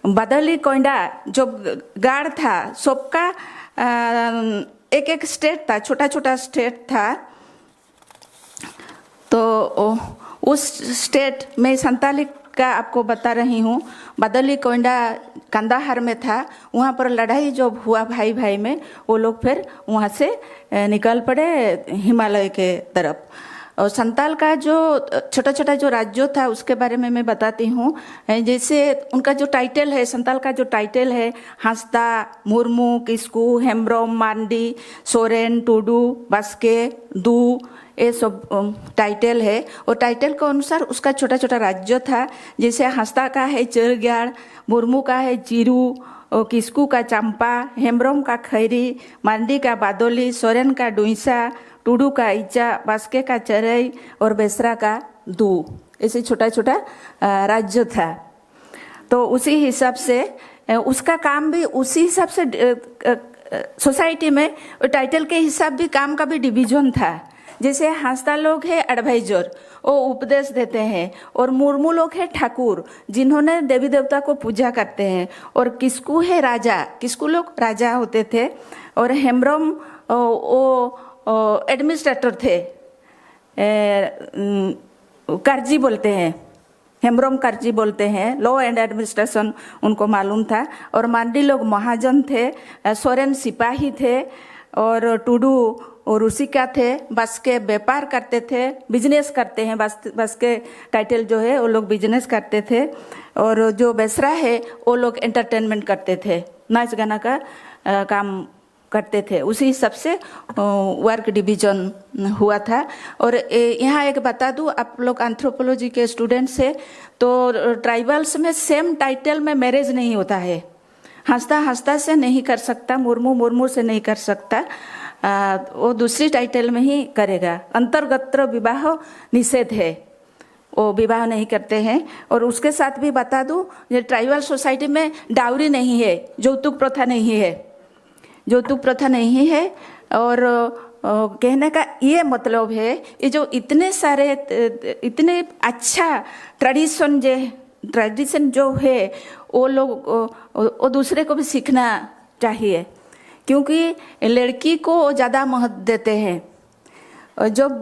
बादली कोइंडा जो गाड़ था, सबका एक एक स्टेट था, छोटा छोटा स्टेट था। तो उस स्टेट में संताली का आपको बता रही हूँ, बादली कोइंडा कंदाहार में था। वहाँ पर लड़ाई जब हुआ भाई भाई में, वो लोग फिर वहाँ से निकल पड़े हिमालय के तरफ। और संताल का जो छोटा छोटा जो राज्य था उसके बारे में मैं बताती हूँ। जैसे उनका जो टाइटल है, संताल का जो टाइटल है, हांसदा, मुर्मू, किस्कू, हेम्ब्रोम, मांडी, सोरेन, टुडू, बास्के, दू, ये सब टाइटल है। और टाइटल के अनुसार उसका छोटा छोटा राज्य था। जैसे हांसदा का है चरग्याड़, मुर्मू का है चिरू, किस्कू का चंपा, हेम्ब्रोम का खैरी, मांडी का बादोली, सोरेन का डुईसा, टुडू का इच्चा, बास्के का चरई और बेसरा का दू। ऐसे छोटा छोटा राज्य था। तो उसी हिसाब से उसका काम भी उसी हिसाब से सोसाइटी में टाइटल के हिसाब भी काम का भी डिवीजन था। जैसे हांसदा लोग है एडवाइजर, वो उपदेश देते हैं, और मुर्मू लोग है ठाकुर, जिन्होंने देवी देवता को पूजा करते हैं, और किस्कू है राजा, किस्कू लोग राजा होते थे, और हेम्ब्रोम वो एडमिनिस्ट्रेटर थे, कर्जी बोलते हैं, हेम्ब्रोम कर्जी बोलते हैं, लॉ एंड एडमिनिस्ट्रेशन उनको मालूम था। और मांडी लोग महाजन थे, सोरेन सिपाही थे, और टुडू और रूसिका थे, बास्के व्यापार करते थे, बिजनेस करते हैं। बास्के टाइटल जो है वो लोग बिजनेस करते थे, और जो बेसरा है वो लोग एंटरटेनमेंट करते थे, नाच गाना का काम करते थे। उसी हिसाब से वर्क डिवीजन हुआ था। और यहाँ एक बता दूँ, आप लोग एंथ्रोपोलॉजी के स्टूडेंट्स हैं, तो ट्राइबल्स में सेम टाइटल में मैरिज नहीं होता है। हांसदा हांसदा से नहीं कर सकता, मुर्मू मुर्मू से नहीं कर सकता, वो दूसरी टाइटल में ही करेगा। अंतर्गत्र विवाह निषेध है, वो विवाह नहीं करते हैं। और उसके साथ भी बता दूँ, ये ट्राइबल सोसाइटी में डाउरी नहीं है, यौतुक प्रथा नहीं है, यौतुक प्रथा नहीं है। और कहने का ये मतलब है, ये जो इतने सारे इतने अच्छा ट्रेडिशन जो है वो लोग वो दूसरे को भी सीखना चाहिए, क्योंकि लड़की को ज़्यादा महत्व देते हैं। जब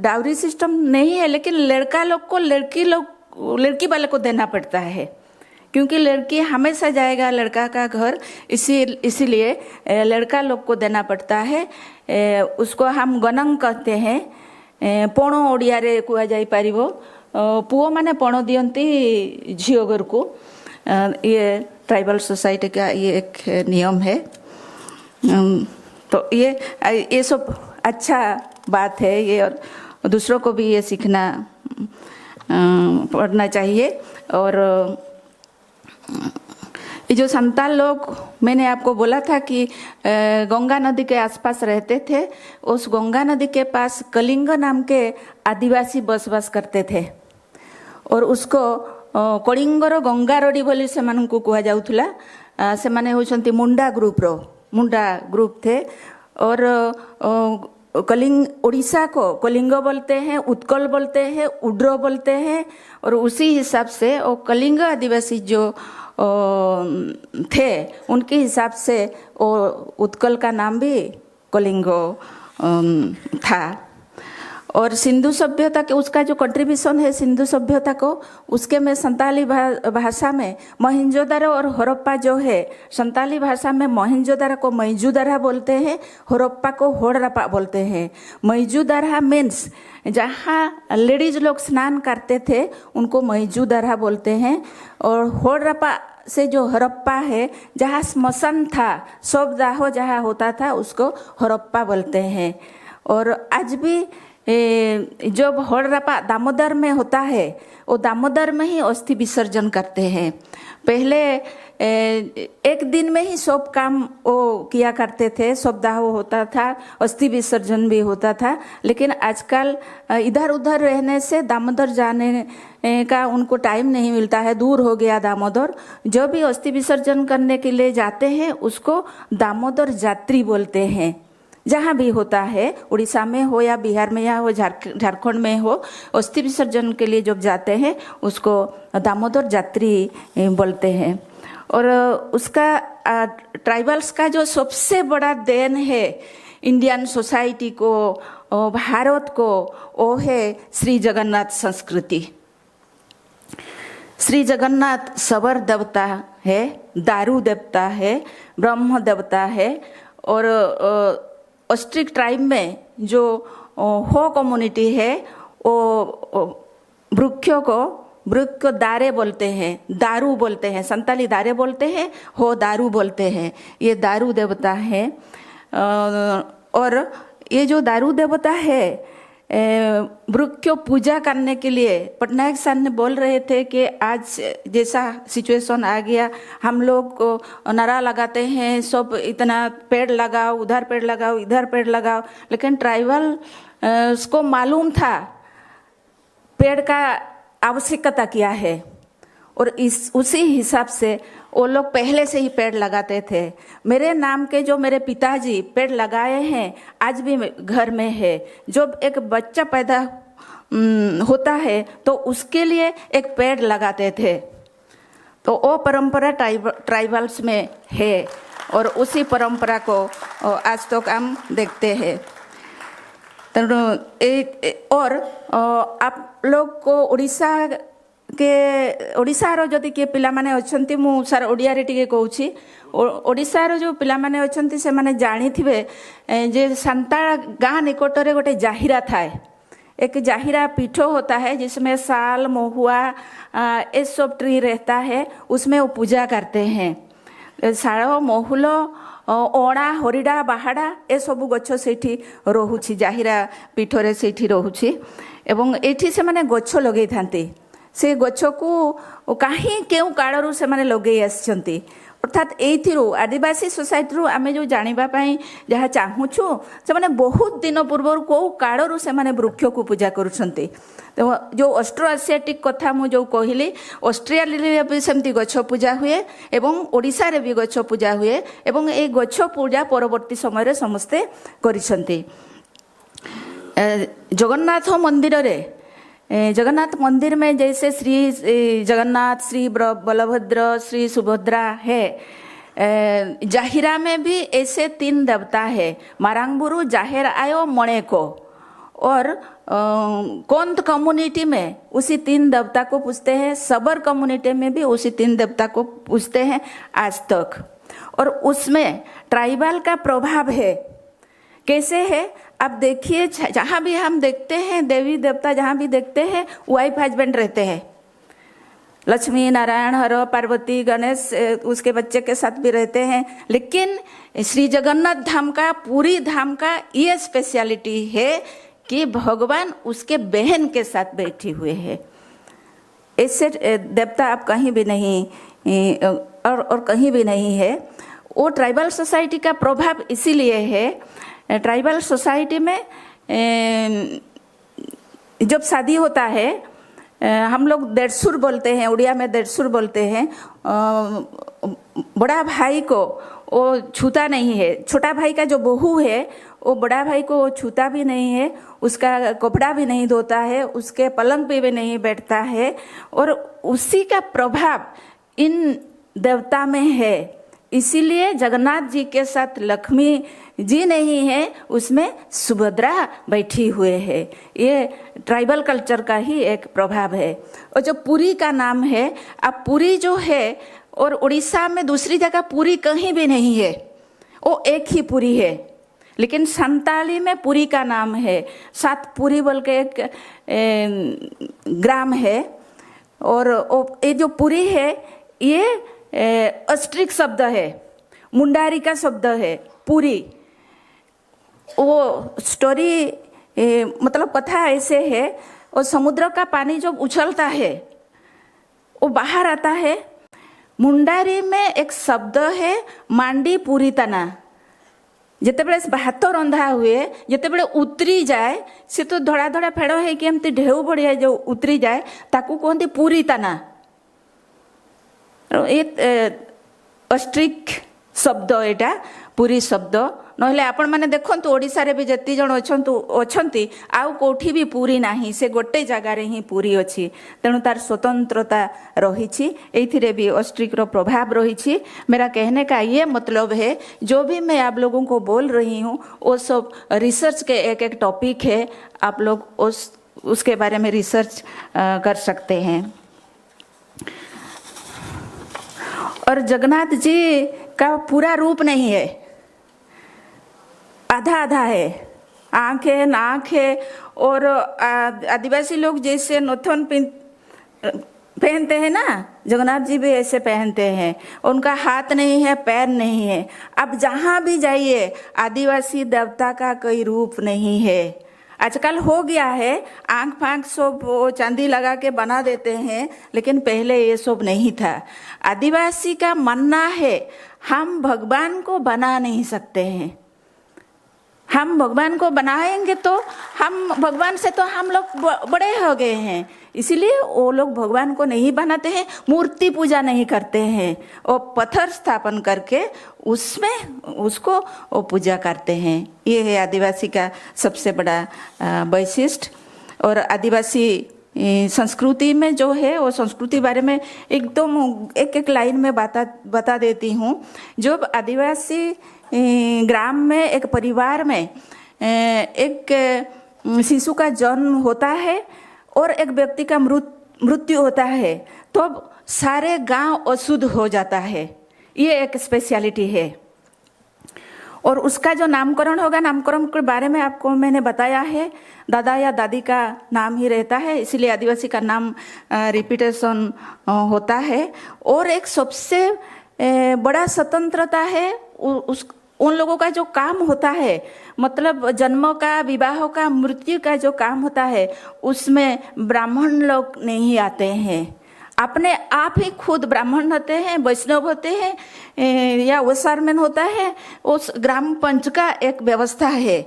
डाउरी सिस्टम नहीं है, लेकिन लड़का लोग को लड़की वाले को देना पड़ता है, क्योंकि लड़की हमेशा जाएगा लड़का का घर, इसीलिए लड़का लोग को देना पड़ता है। उसको हम गणंग कहते हैं। पण ओडिया रे कुआ जाई पारिबो, पुओ माने पण दियंती झियो घर को। ये ट्राइबल सोसाइटी का ये एक नियम है। तो ये सब अच्छा बात है ये, और दूसरों को भी ये सीखना पढ़ना चाहिए। और ये जो संताल लोग, मैंने आपको बोला था कि गंगा नदी के आसपास रहते थे, उस गंगा नदी के पास कलिंग नाम के आदिवासी बसवास करते थे, और उसको कलिंगर गंगारडी बोली से मानू कुआ जाउथुला। से माने होचंती मुंडा ग्रुप थे। और उड़ीसा को कलिंग बोलते हैं, उत्कल बोलते हैं, उड्र बोलते हैं। और उसी हिसाब से वो कलिंग आदिवासी जो थे, उनके हिसाब से वो उत्कल का नाम भी कलिंग था। और सिंधु सभ्यता के उसका जो कंट्रीब्यूशन है सिंधु सभ्यता को, उसके में संताली भाषा में मोहनजोदड़ो और हड़प्पा जो है, संताली भाषा में मोहनजोदड़ो को मैजूदरा बोलते हैं, हड़प्पा को होड़रप्पा बोलते हैं। मैजूदरा मीन्स जहाँ लेडीज लोग स्नान करते थे उनको मैजूदरा बोलते हैं। और होड़रप्पा से जो हड़प्पा है, जहाँ श्मशान था, शव दाह जहाँ होता था, उसको हड़प्पा बोलते हैं। और आज भी जब होड़रप्पा दामोदर में होता है, वो दामोदर में ही अस्थि विसर्जन करते हैं। पहले एक दिन में ही सब काम वो किया करते थे, सब दाह होता था, अस्थि विसर्जन भी होता था। लेकिन आजकल इधर उधर रहने से दामोदर जाने का उनको टाइम नहीं मिलता है, दूर हो गया दामोदर। जो भी अस्थि विसर्जन करने के लिए जाते हैं उसको दामोदर जात्री बोलते हैं। जहाँ भी होता है, उड़ीसा में हो या बिहार में या हो झारखंड में हो, अस्थि विसर्जन के लिए जब जाते हैं उसको दामोदर जात्री बोलते हैं। और उसका ट्राइबल्स का जो सबसे बड़ा देन है इंडियन सोसाइटी को, भारत को, वो है श्री जगन्नाथ संस्कृति। श्री जगन्नाथ सबर देवता है, दारू देवता है, ब्रह्म देवता है। और ऑस्ट्रिक ट्राइब में जो हो कम्युनिटी है वो वृक्षों को वृक्ष को दारे बोलते हैं, दारू बोलते हैं, संताली दारे बोलते हैं, हो दारू बोलते हैं। ये दारू देवता है। और ये जो दारू देवता है वृक्ष को पूजा करने के लिए पटनायक सर ने बोल रहे थे कि आज जैसा सिचुएशन आ गया, हम लोग को नारा लगाते हैं सब, इतना पेड़ लगाओ, उधर पेड़ लगाओ, इधर पेड़ लगाओ, लेकिन ट्राइबल उसको मालूम था पेड़ का आवश्यकता क्या है, और उसी हिसाब से वो लोग पहले से ही पेड़ लगाते थे। मेरे नाम के जो मेरे पिताजी पेड़ लगाए हैं आज भी घर में है। जब एक बच्चा पैदा होता है तो उसके लिए एक पेड़ लगाते थे। तो वो परंपरा ट्राइबल्स में है और उसी परंपरा को आज तक हम देखते हैं। और आप लोग को ओडिशार जदि किए पिला माने अछंती, मु सार ओडिया रे टिके कहूची, ओडिशार जो पिला माने अछंती से माने जानी थिबे जे सांताळ गाँ निकट रे गोटे जाहिरा थाए। एक जाहिरा पीठो होता है जिसमें साल, महुआ ये सब ट्री रहता है, उसमें वो पूजा करते हैं। साल, महुलो, ओणा, हरिडा, बाहाडा ए सबु गछ सेठी रहुछि, जाहिरा पीठरे सेठी रहुछि। एवं एठी से माने गछ लगेई थांती। से गछ को कहीं केउ कालरू से माने लगेई आछंती। अर्थात एथिरु आदिवासी सोसाइटी रु आमे जो जानिबा पई जहा चाहुछु से माने बहुत दिन पूर्व को कालरू से माने वृक्ष को पूजा करूछंती। तो जो ऑस्ट्रो एशियाटिक कथा मु जो कहली, ऑस्ट्रेलिया भी सेमती गछ पूजा हुए एवं ओडिशा रे भी गछ पूजा हुए एवं ए गछ पूजा परवर्ती समय रे समस्ते करिसंती। जगन्नाथ मंदिर रे, जगन्नाथ मंदिर में जैसे श्री जगन्नाथ, श्री बलभद्र, श्री सुभद्रा है, जाहिरा में भी ऐसे 3 देवता है, मारांगबुरु, जाहेर आयो, मणेको। और कोंत कम्युनिटी में उसी 3 देवता को पूजते हैं, सबर कम्युनिटी में भी उसी 3 देवता को पूजते हैं आज तक। और उसमें ट्राइबल का प्रभाव है। कैसे है आप देखिए, जहाँ भी हम देखते हैं देवी देवता, जहाँ भी देखते हैं वाइफ हस्बैंड रहते हैं। लक्ष्मी नारायण, हर, पार्वती, गणेश उसके बच्चे के साथ भी रहते हैं। लेकिन श्री जगन्नाथ धाम का, पूरी धाम का ये स्पेशलिटी है कि भगवान उसके बहन के साथ बैठे हुए हैं। ऐसे देवता आप कहीं भी नहीं और कहीं भी नहीं है। वो ट्राइबल सोसाइटी का प्रभाव इसीलिए है। ट्राइबल सोसाइटी में जब शादी होता है, हम लोग देड़सुर बोलते हैं, उड़िया में देड़सुर बोलते हैं। बड़ा भाई को वो छूता नहीं है। छोटा भाई का जो बहू है वो बड़ा भाई को छूता भी नहीं है, उसका कपड़ा भी नहीं धोता है, उसके पलंग पे भी नहीं बैठता है। और उसी का प्रभाव इन देवता में है। इसीलिए जगन्नाथ जी के साथ लक्ष्मी जी नहीं है, उसमें सुभद्रा बैठी हुए है। ये ट्राइबल कल्चर का ही एक प्रभाव है। और जो पुरी का नाम है, अब पुरी जो है और उड़ीसा में दूसरी जगह पुरी कहीं भी नहीं है, वो एक ही पुरी है। लेकिन संताली में पुरी का नाम है। सातपुरी बोल के एक ग्राम है। और ये जो पुरी है ये अस्ट्रिक शब्द है, मुंडारी का शब्द है पुरी। वो स्टोरी मतलब कथा ऐसे है, और समुद्र का पानी जब उछलता है वो बाहर आता है। मुंडारी में एक शब्द है मांडी पूरी तना। जिते बड़े भात रंधा हुए, जिते बड़े उतरी जाए, से तो धड़ा धड़ा फेड़ है कि एमती ढेउ बढ़िया जो उतरी जाए, ताकू कहते पूरी तना। अस्ट्रिक शब्द एटा पुरी शब्द। नहले आपण माने देखंतु ओडिसा रे भी जति जण अछंती आउ कोठी भी पुरी नाही, से गोटे जगह रे ही पुरी अछि। तेणु तार स्वतंत्रता रही, एथिरे भी अस्ट्रिक रो प्रभाव रही। मेरा कहने का ये मतलब है, जो भी मैं आप लोगों को बोल रही हूँ वो सब रिसर्च के एक एक टॉपिक है। आप लोग उसके बारे में रिसर्च कर सकते हैं। और जगन्नाथ जी का पूरा रूप नहीं है, आधा आधा है। आँख है, नाक है, और आदिवासी लोग जैसे नोथन पहनते हैं ना, जगन्नाथ जी भी ऐसे पहनते हैं। उनका हाथ नहीं है, पैर नहीं है। अब जहाँ भी जाइए आदिवासी देवता का कोई रूप नहीं है। आजकल हो गया है, आंख फांख सब वो चांदी लगा के बना देते हैं, लेकिन पहले ये सब नहीं था। आदिवासी का मानना है हम भगवान को बना नहीं सकते हैं। हम भगवान को बनाएंगे तो हम भगवान से तो हम लोग बड़े हो गए हैं, इसीलिए वो लोग भगवान को नहीं बनाते हैं, मूर्ति पूजा नहीं करते हैं। वो पत्थर स्थापन करके उसमें उसको वो पूजा करते हैं। ये है आदिवासी का सबसे बड़ा वैशिष्ट। और आदिवासी संस्कृति में जो है वो संस्कृति बारे में एकदम एक लाइन में बता देती हूँ। जब आदिवासी ग्राम में एक परिवार में एक शिशु का जन्म होता है और एक व्यक्ति का मृत्यु होता है, तो सारे गांव अशुद्ध हो जाता है। ये एक स्पेशलिटी है। और उसका जो नामकरण होगा, नामकरण के बारे में आपको मैंने बताया है, दादा या दादी का नाम ही रहता है, इसीलिए आदिवासी का नाम रिपीटेशन होता है। और एक सबसे बड़ा स्वतंत्रता है उन लोगों का जो काम होता है, मतलब जन्म का, विवाह का, मृत्यु का जो काम होता है, उसमें ब्राह्मण लोग नहीं आते हैं। अपने आप ही खुद ब्राह्मण होते हैं, वैष्णव होते हैं या वसारमैन होता है। उस ग्राम पंच का एक व्यवस्था है।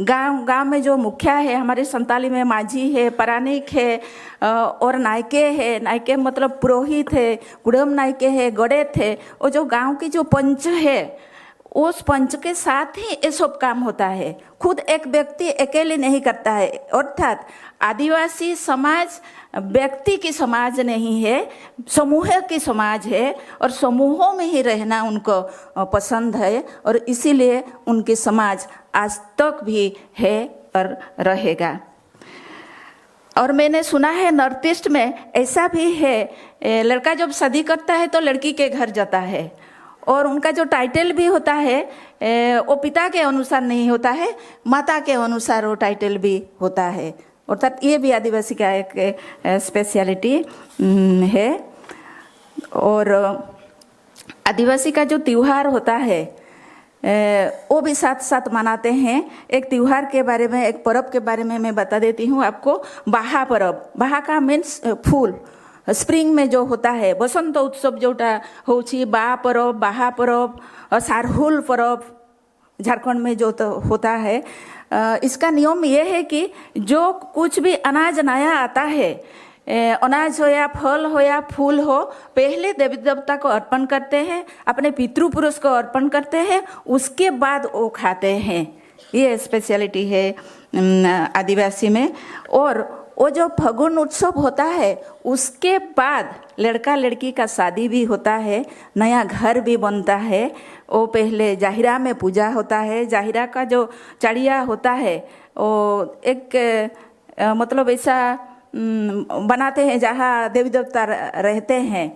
गांव में जो मुखिया है, हमारे संताली में माझी है, परानिक है और नायके है। नायके मतलब पुरोहित है, कुड़म नायके है, गड़ेत है। और जो गांव की जो पंच है, उस पंच के साथ ही ये सब काम होता है। खुद एक व्यक्ति अकेले नहीं करता है। अर्थात आदिवासी समाज व्यक्ति की समाज नहीं है, समूह की समाज है, और समूहों में ही रहना उनको पसंद है, और इसीलिए उनकी समाज आज तक भी है और रहेगा। और मैंने सुना है नॉर्थ ईस्ट में ऐसा भी है, लड़का जब शादी करता है तो लड़की के घर जाता है, और उनका जो टाइटल भी होता है वो पिता के अनुसार नहीं होता है, माता के अनुसार वो टाइटल भी होता है। अर्थात ये भी आदिवासी का एक स्पेशलिटी है। और आदिवासी का जो त्योहार होता है वो भी साथ साथ मनाते हैं। एक त्योहार के बारे में, एक पर्व के बारे में मैं बता देती हूँ आपको। बाहा पर्व, बाहा का मीन्स फूल, स्प्रिंग में जो होता है बसंत उत्सव जोटा होची, बाहा पर्व, सारहुल पर्व झारखंड में जो तो होता है। इसका नियम ये है कि जो कुछ भी अनाज नया आता है, अनाज हो या फल हो या फूल हो, पहले देवी देवता को अर्पण करते हैं, अपने पितृपुरुष को अर्पण करते हैं, उसके बाद वो खाते हैं। ये स्पेशलिटी है आदिवासी में। और वो जो फगुन उत्सव होता है, उसके बाद लड़का लड़की का शादी भी होता है, नया घर भी बनता है। वो पहले जाहिरा में पूजा होता है। जाहिरा का जो चढ़िया होता है वो एक मतलब ऐसा बनाते हैं जहाँ देवी देवता रहते हैं,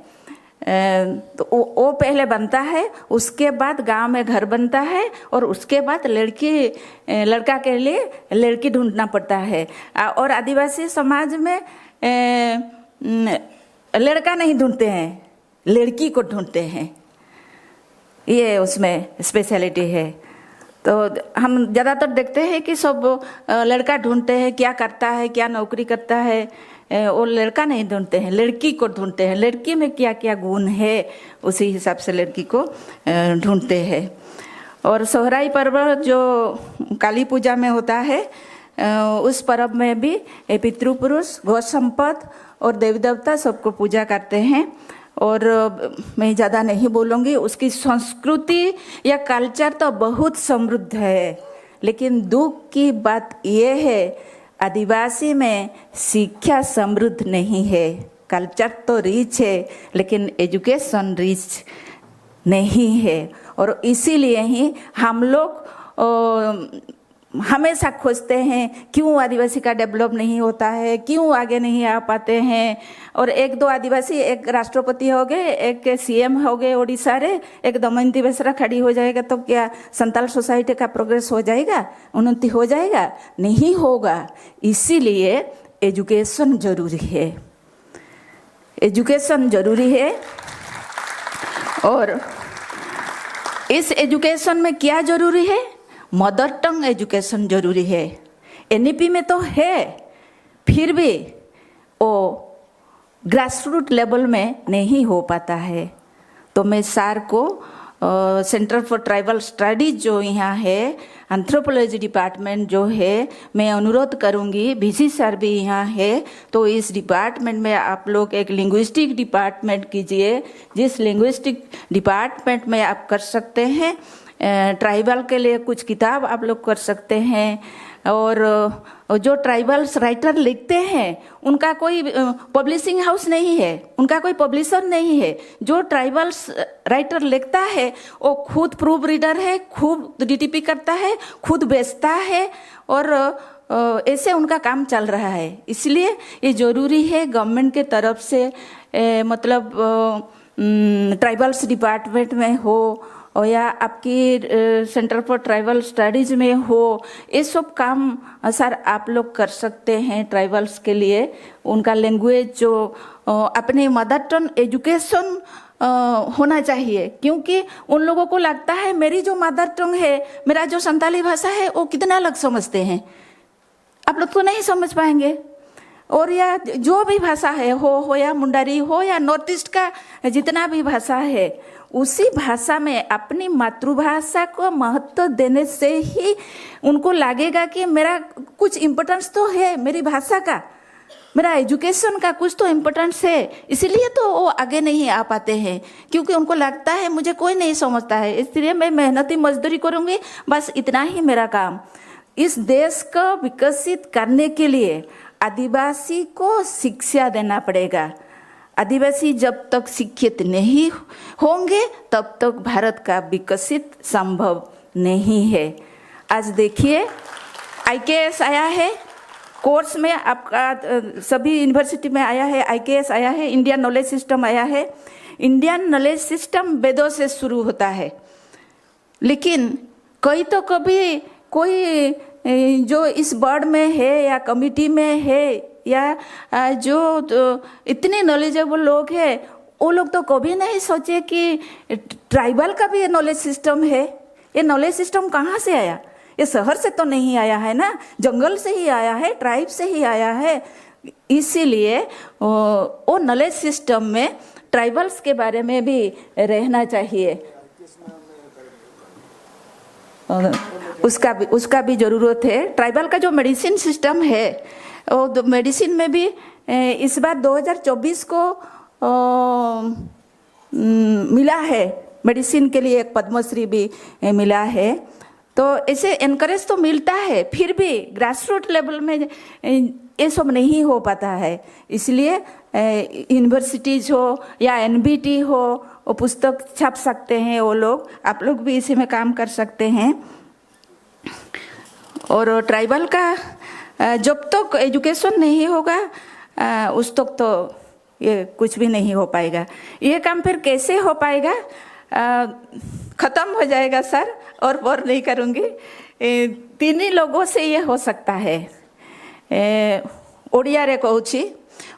तो वो पहले बनता है। उसके बाद गांव में घर बनता है, और उसके बाद लड़का के लिए लड़की ढूंढना पड़ता है। और आदिवासी समाज में लड़का नहीं ढूंढते हैं, लड़की को ढूंढते हैं। ये उसमें स्पेशलिटी है। तो हम ज़्यादातर देखते हैं कि सब लड़का ढूंढते हैं, क्या करता है, क्या नौकरी करता है। वो लड़का नहीं ढूंढते हैं, लड़की को ढूंढते हैं। लड़की में क्या क्या गुण है, उसी हिसाब से लड़की को ढूंढते हैं। और सोहराई पर्व जो काली पूजा में होता है, उस पर्व में भी पितृपुरुष, गौ संपद और देवी देवता सबको पूजा करते हैं। और मैं ज़्यादा नहीं बोलूँगी। उसकी संस्कृति या कल्चर तो बहुत समृद्ध है, लेकिन दुख की बात ये है आदिवासी में शिक्षा समृद्ध नहीं है। कल्चर तो रिच है, लेकिन एजुकेशन रिच नहीं है। और इसीलिए ही हम लोग हमेशा खोजते हैं क्यों आदिवासी का डेवलप नहीं होता है, क्यों आगे नहीं आ पाते हैं। और एक दो आदिवासी, एक राष्ट्रपति हो गए, एक सीएम हो गए ओडिशा रे, एक दमयंती बेसरा खड़ी हो जाएगा तो क्या संताल सोसाइटी का प्रोग्रेस हो जाएगा, उन्नति हो जाएगा? नहीं होगा। इसीलिए एजुकेशन जरूरी है, एजुकेशन जरूरी है। और इस एजुकेशन में क्या जरूरी है? मदर टंग एजुकेशन जरूरी है। एनईपी में तो है, फिर भी वो ग्रास रूट लेवल में नहीं हो पाता है। तो मैं सार को सेंटर फॉर ट्राइबल स्टडीज जो यहाँ है, एंथ्रोपोलॉजी डिपार्टमेंट जो है, मैं अनुरोध करूँगी, बीसी सर भी यहाँ है, तो इस डिपार्टमेंट में आप लोग एक लिंग्विस्टिक डिपार्टमेंट कीजिए, जिस लिंग्विस्टिक डिपार्टमेंट में आप कर सकते हैं ट्राइबल के लिए कुछ किताब आप लोग कर सकते हैं। और जो ट्राइबल्स राइटर लिखते हैं उनका कोई पब्लिशिंग हाउस नहीं है, उनका कोई पब्लिशर नहीं है। जो ट्राइबल्स राइटर लिखता है वो खुद प्रूफ रीडर है, खुद डीटीपी करता है, खुद बेचता है, और ऐसे उनका काम चल रहा है। इसलिए ये ज़रूरी है गवर्नमेंट के तरफ से मतलब ट्राइबल्स डिपार्टमेंट में हो और या आपकी सेंटर फॉर ट्राइबल स्टडीज में हो, ये सब काम सर आप लोग कर सकते हैं ट्राइबल्स के लिए। उनका लैंग्वेज जो अपने मदर टंग एजुकेशन होना चाहिए, क्योंकि उन लोगों को लगता है मेरी जो मदर टंग है, मेरा जो संताली भाषा है, वो कितना अलग समझते हैं। आप लोग तो नहीं समझ पाएंगे। और या जो भी भाषा है हो या मुंडारी हो या नॉर्थ ईस्ट का जितना भी भाषा है, उसी भाषा में अपनी मातृभाषा को महत्व देने से ही उनको लगेगा कि मेरा कुछ इम्पोर्टेंस तो है, मेरी भाषा का, मेरा एजुकेशन का कुछ तो इम्पोर्टेंस है। इसीलिए तो वो आगे नहीं आ पाते हैं, क्योंकि उनको लगता है मुझे कोई नहीं समझता है, इसलिए मैं मेहनती मजदूरी करूँगी, बस इतना ही मेरा काम। इस देश को विकसित करने के लिए आदिवासी को शिक्षा देना पड़ेगा। आदिवासी जब तक शिक्षित नहीं होंगे तब तक भारत का विकसित संभव नहीं है। आज देखिए आईकेएस आया है, कोर्स में आपका सभी यूनिवर्सिटी में आया है, आईकेएस आया है, इंडियन नॉलेज सिस्टम आया है। इंडियन नॉलेज सिस्टम वेदों से शुरू होता है, लेकिन कभी कोई जो इस बोर्ड में है या कमिटी में है या जो इतने नॉलेजेबल लोग हैं, वो लोग तो कभी नहीं सोचे कि ट्राइबल का भी ये नॉलेज सिस्टम है। ये नॉलेज सिस्टम कहाँ से आया? ये शहर से तो नहीं आया है ना, जंगल से ही आया है, ट्राइब से ही आया है। इसीलिए वो नॉलेज सिस्टम में ट्राइबल्स के बारे में भी रहना चाहिए। उसका भी ज़रूरत है। ट्राइबल का जो मेडिसिन सिस्टम है, वो मेडिसिन में भी इस बार 2024 को मिला है, मेडिसिन के लिए एक पद्मश्री भी मिला है। तो ऐसे एनकरेज तो मिलता है, फिर भी ग्रास रूट लेवल में ये सब नहीं हो पाता है। इसलिए यूनिवर्सिटीज हो या एनबीटी हो, वो पुस्तक छाप सकते हैं वो लोग, आप लोग भी इसी में काम कर सकते हैं। और ट्राइबल का जब तक एजुकेशन नहीं होगा उस तक तो ये कुछ भी नहीं हो पाएगा। ये काम फिर कैसे हो पाएगा? ख़त्म हो जाएगा सर, और नहीं करूँगी। तीन ही लोगों से ये हो सकता है। ओडिया रे कहूँ,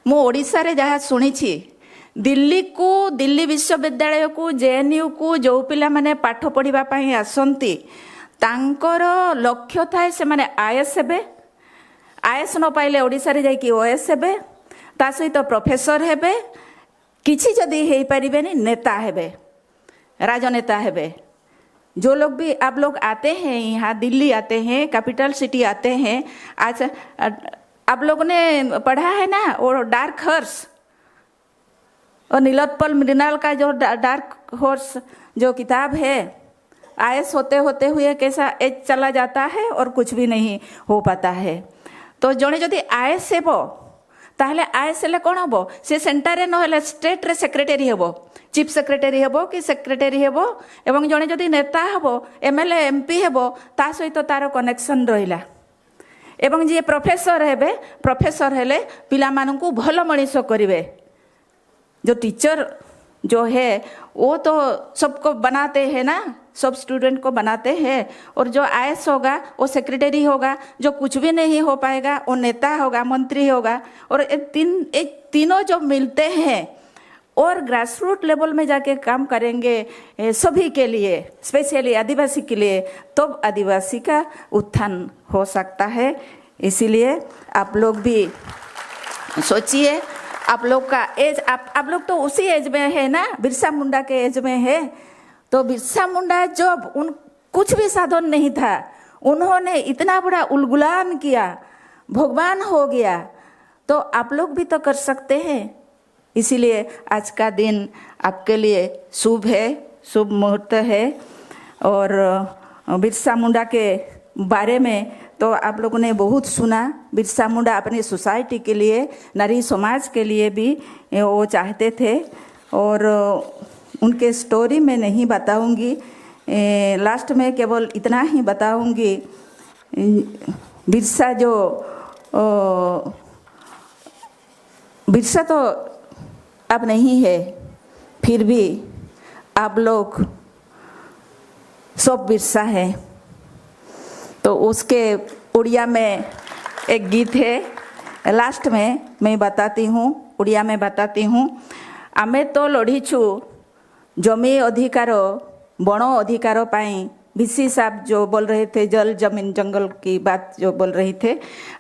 मु ओडिशा रे जहाँ शुणी दिल्ली विश्वविद्यालय को जेएनयू को जो पिला माने पाठ पढ़िबा पई आसंती, तांकर लक्ष्य थाए से माने आईएएस हेबे, आईएएस न पाइले ओडिशा रे जाइकी ओएस हेबे, ता सहित प्रोफेसर हेबे, किछि जदि हेई परिबेनी नेता हेबे, राजनेता हेबे। जो लोग भी आप लोग आते हैं यहाँ, दिल्ली आते हैं, कैपिटल सिटी आते हैं, आज आप लोगों ने पढ़ा है ना वो डार्क हॉर्स, और नीलोत्पल मृणाल का जो डार्क हॉर्स जो किताब है, आईएएस होते होते हुए कैसा एज चला जाता है और कुछ भी नहीं हो पाता है। तो जड़े जदि आईएएस हेबो ताहले आईएसएल कौन हम से सेंटर ना स्टेट रे सेक्रेटरी हम चीफ सेक्रेटरी हम कि सेक्रेटरी हम एवं जड़े जदि नेता हम एमएलए एमपी हम ता सहित तार कनेक्शन रहिला एवं जी प्रोफेसर हेबे प्रोफेसर हेले पिला माननकु भल मनीष करिवे जो टीचर जो है वो तो सबको बनाते हैं ना सब स्टूडेंट को बनाते हैं और जो आईएएस होगा वो सेक्रेटरी होगा जो कुछ भी नहीं हो पाएगा वो नेता होगा मंत्री होगा और तीनों जो मिलते हैं और ग्रास रूट लेवल में जाके काम करेंगे सभी के लिए स्पेशली आदिवासी के लिए तो आदिवासी का उत्थान हो सकता है। इसीलिए आप लोग भी सोचिए आप लोग का एज आप लोग तो उसी एज में है ना बिरसा मुंडा के एज में है तो बिरसा मुंडा जब उन कुछ भी साधन नहीं था उन्होंने इतना बड़ा उलगुलान किया भगवान हो गया तो आप लोग भी तो कर सकते हैं। इसीलिए आज का दिन आपके लिए शुभ है शुभ मुहूर्त है और बिरसा मुंडा के बारे में तो आप लोगों ने बहुत सुना। बिरसा मुंडा अपनी सोसाइटी के लिए नारी समाज के लिए भी वो चाहते थे और उनके स्टोरी में नहीं बताऊंगी लास्ट में केवल इतना ही बताऊंगी बिरसा जो बिरसा तो अब नहीं है फिर भी आप लोग सब बिरसा है तो उसके उड़िया में एक गीत है लास्ट में मैं बताती हूँ उड़िया में बताती हूँ आमे तो लड़ीछु जमी अधिकार बण अधिकार पाई बीसी साहब जो बोल रहे थे जल जमीन जंगल की बात जो बोल रही थे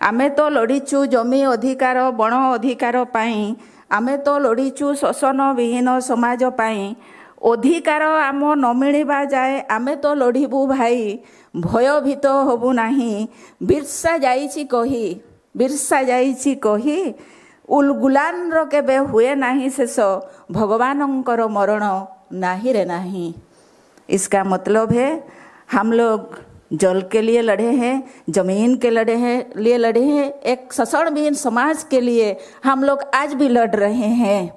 आमे तो लड़ीछु जमी अधिकार बण अधिकार पाई आमे तो लड़ीछु शोषण विहीन समाज पाई अधिकार आम न मिलवा जाए आमे तो लड़ीबू भाई भयभीत हबु नाही बिरसा जाइछि कही उलगुलान रो केबे हुए नाही शेष भगवानंकर मरण नाही रे नाही। इसका मतलब है हम लोग जल के लिए लड़े हैं जमीन के लिए लड़े हैं एक शोषण विहीन समाज के लिए हम लोग आज भी लड़ रहे हैं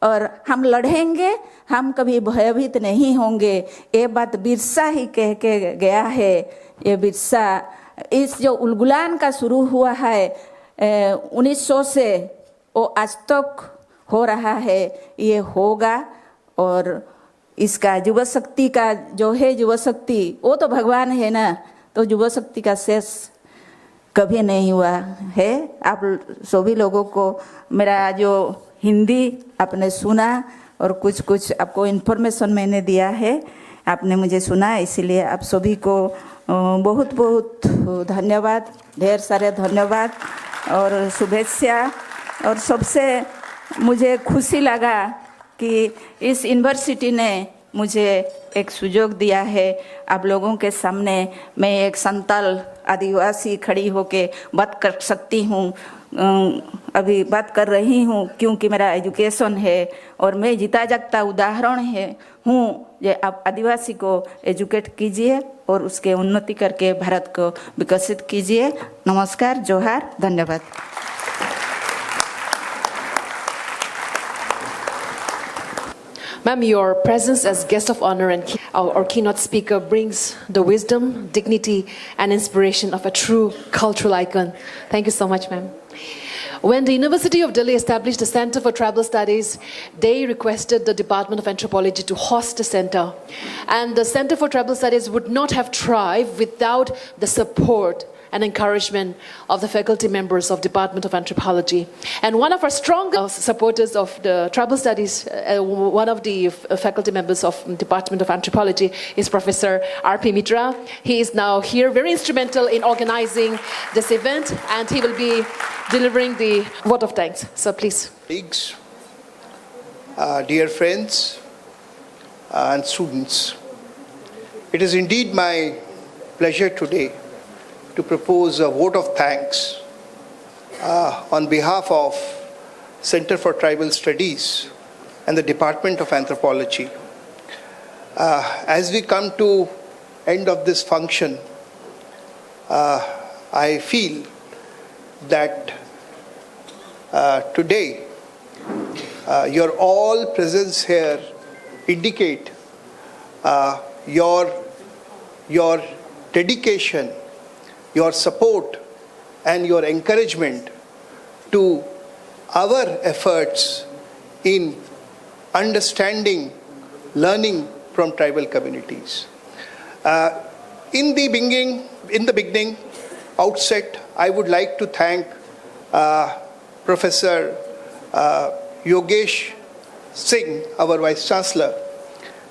और हम लड़ेंगे हम कभी भयभीत नहीं होंगे। ये बात बिरसा ही कह के गया है। ये बिरसा इस जो उलगुलान का शुरू हुआ है 1900 से वो आज तक हो रहा है ये होगा और इसका युवा शक्ति का जो है युवा शक्ति वो तो भगवान है ना तो युवा शक्ति का शेष कभी नहीं हुआ है। आप सभी लोगों को मेरा जो हिंदी आपने सुना और कुछ आपको इन्फॉर्मेशन मैंने दिया है आपने मुझे सुना इसीलिए आप सभी को बहुत बहुत धन्यवाद ढेर सारे धन्यवाद और शुभेच्छा। और सबसे मुझे खुशी लगा कि इस यूनिवर्सिटी ने मुझे एक सुযোগ दिया है आप लोगों के सामने मैं एक संताल आदिवासी खड़ी होके बात कर सकती हूँ अभी बात कर रही हूँ क्योंकि मेरा एजुकेशन है और मैं जीता जागता उदाहरण हूँ जो आप आदिवासी को एजुकेट कीजिए और उसके उन्नति करके भारत को विकसित कीजिए। नमस्कार जोहार धन्यवाद। Ma'am, your presence as guest of honor and our keynote speaker brings the wisdom, dignity, and inspiration of a true cultural icon. Thank you so much, ma'am. When the University of Delhi established the Center for Tribal Studies, they requested the Department of Anthropology to host the center. And the Center for Tribal Studies would not have thrived without the support and encouragement of the faculty members of Department of Anthropology. And one of our strong supporters of the tribal studies, one of the faculty members of Department of Anthropology is Professor R.P. Mitra. He is now here, very instrumental in organizing this event, and he will be delivering the vote of thanks. So please. Colleagues, dear friends and students, it is indeed my pleasure today to propose a vote of thanks on behalf of Center for Tribal Studies and the Department of Anthropology. As we come to end of this function, I feel that today, your all presence here indicate your dedication, your support, and your encouragement to our efforts in understanding, learning from tribal communities. In the beginning, outset, I would like to thank Professor Yogesh Singh, our Vice Chancellor,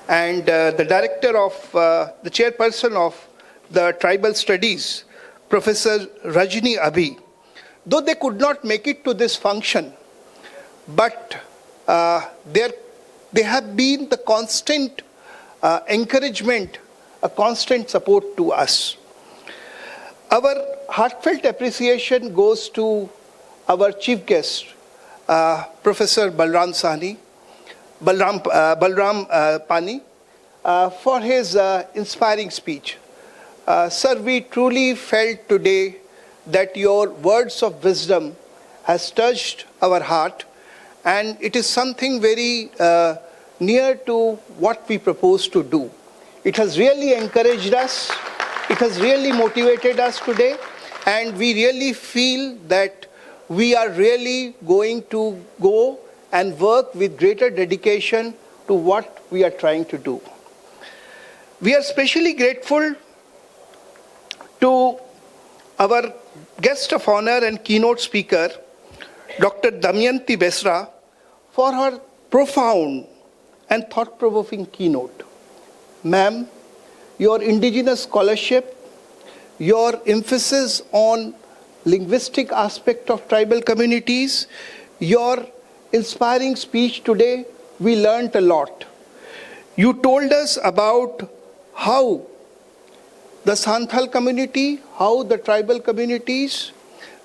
and the Director of, the Chairperson of the Tribal Studies, Professor Rajni Abhi. Though they could not make it to this function, but they have been the constant encouragement, a constant support to us. Our heartfelt appreciation goes to our chief guest, Professor Balram Pani, for his inspiring speech. Sir, we truly felt today that your words of wisdom has touched our heart, and it is something very near to what we propose to do. It has really encouraged us, it has really motivated us today, and we really feel that we are really going to go and work with greater dedication to what we are trying to do. We are especially grateful to our guest of honor and keynote speaker, Dr. Damayanti Besra, for her profound and thought-provoking keynote. Ma'am, your indigenous scholarship, your emphasis on linguistic aspect of tribal communities, your inspiring speech today, we learned a lot. You told us about how the Santhal community, how the tribal communities,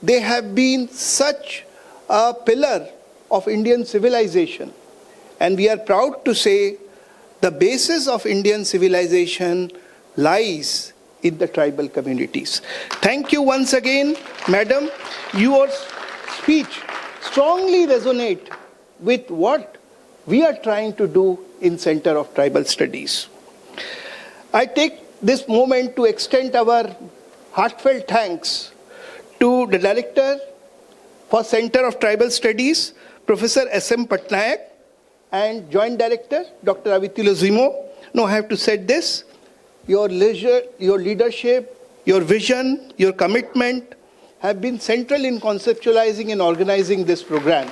they have been such a pillar of Indian civilization. And we are proud to say the basis of Indian civilization lies in the tribal communities. Thank you once again, Madam. Your speech strongly resonates with what we are trying to do in Center of Tribal Studies. I take this moment to extend our heartfelt thanks to the Director for Center of Tribal Studies, Professor S.M. Patnaik, and Joint Director, Dr. Avitilo Zimo. No, I have to say this. Your leadership, your vision, your commitment have been central in conceptualizing and organizing this program.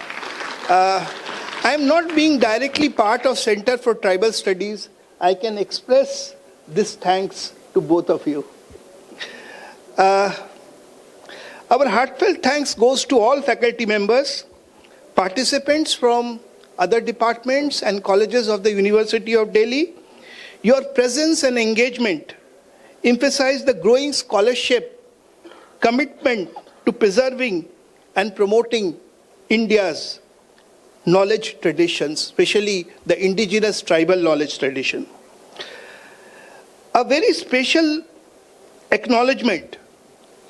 I am not being directly part of Center for Tribal Studies. I can express this thanks to both of you. Our heartfelt thanks goes to all faculty members, participants from other departments and colleges of the University of Delhi. Your presence and engagement emphasize the growing scholarship, commitment to preserving and promoting India's knowledge traditions, especially the indigenous tribal knowledge tradition. A very special acknowledgement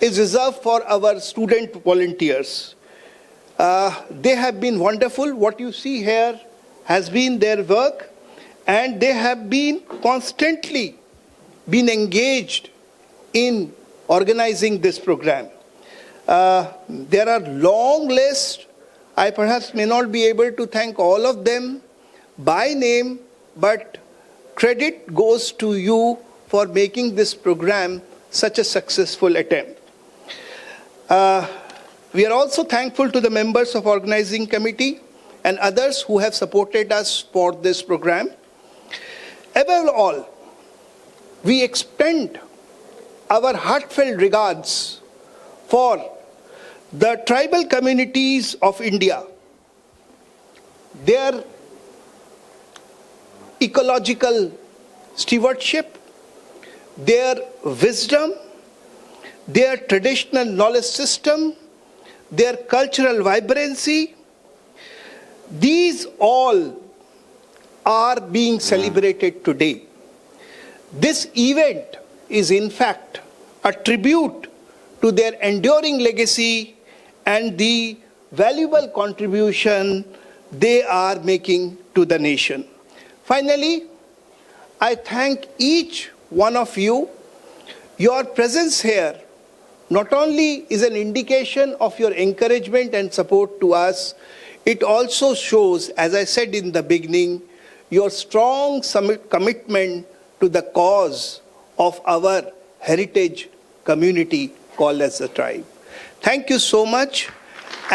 is reserved for our student volunteers. They have been wonderful. What you see here has been their work, and they have been constantly engaged in organizing this program. There are long lists. I perhaps may not be able to thank all of them by name, but credit goes to you for making this program such a successful attempt. We are also thankful to the members of organizing committee and others who have supported us for this program. Above all, we extend our heartfelt regards for the tribal communities of India, their ecological stewardship, their wisdom, their traditional knowledge system, their cultural vibrancy. These all are being celebrated today. This event is in fact a tribute to their enduring legacy and the valuable contribution they are making to the nation. Finally, I thank each one of you. Your presence here not only is an indication of your encouragement and support to us, it also shows, as I said in the beginning, your strong commitment to the cause of our heritage community called as the tribe. Thank you so much.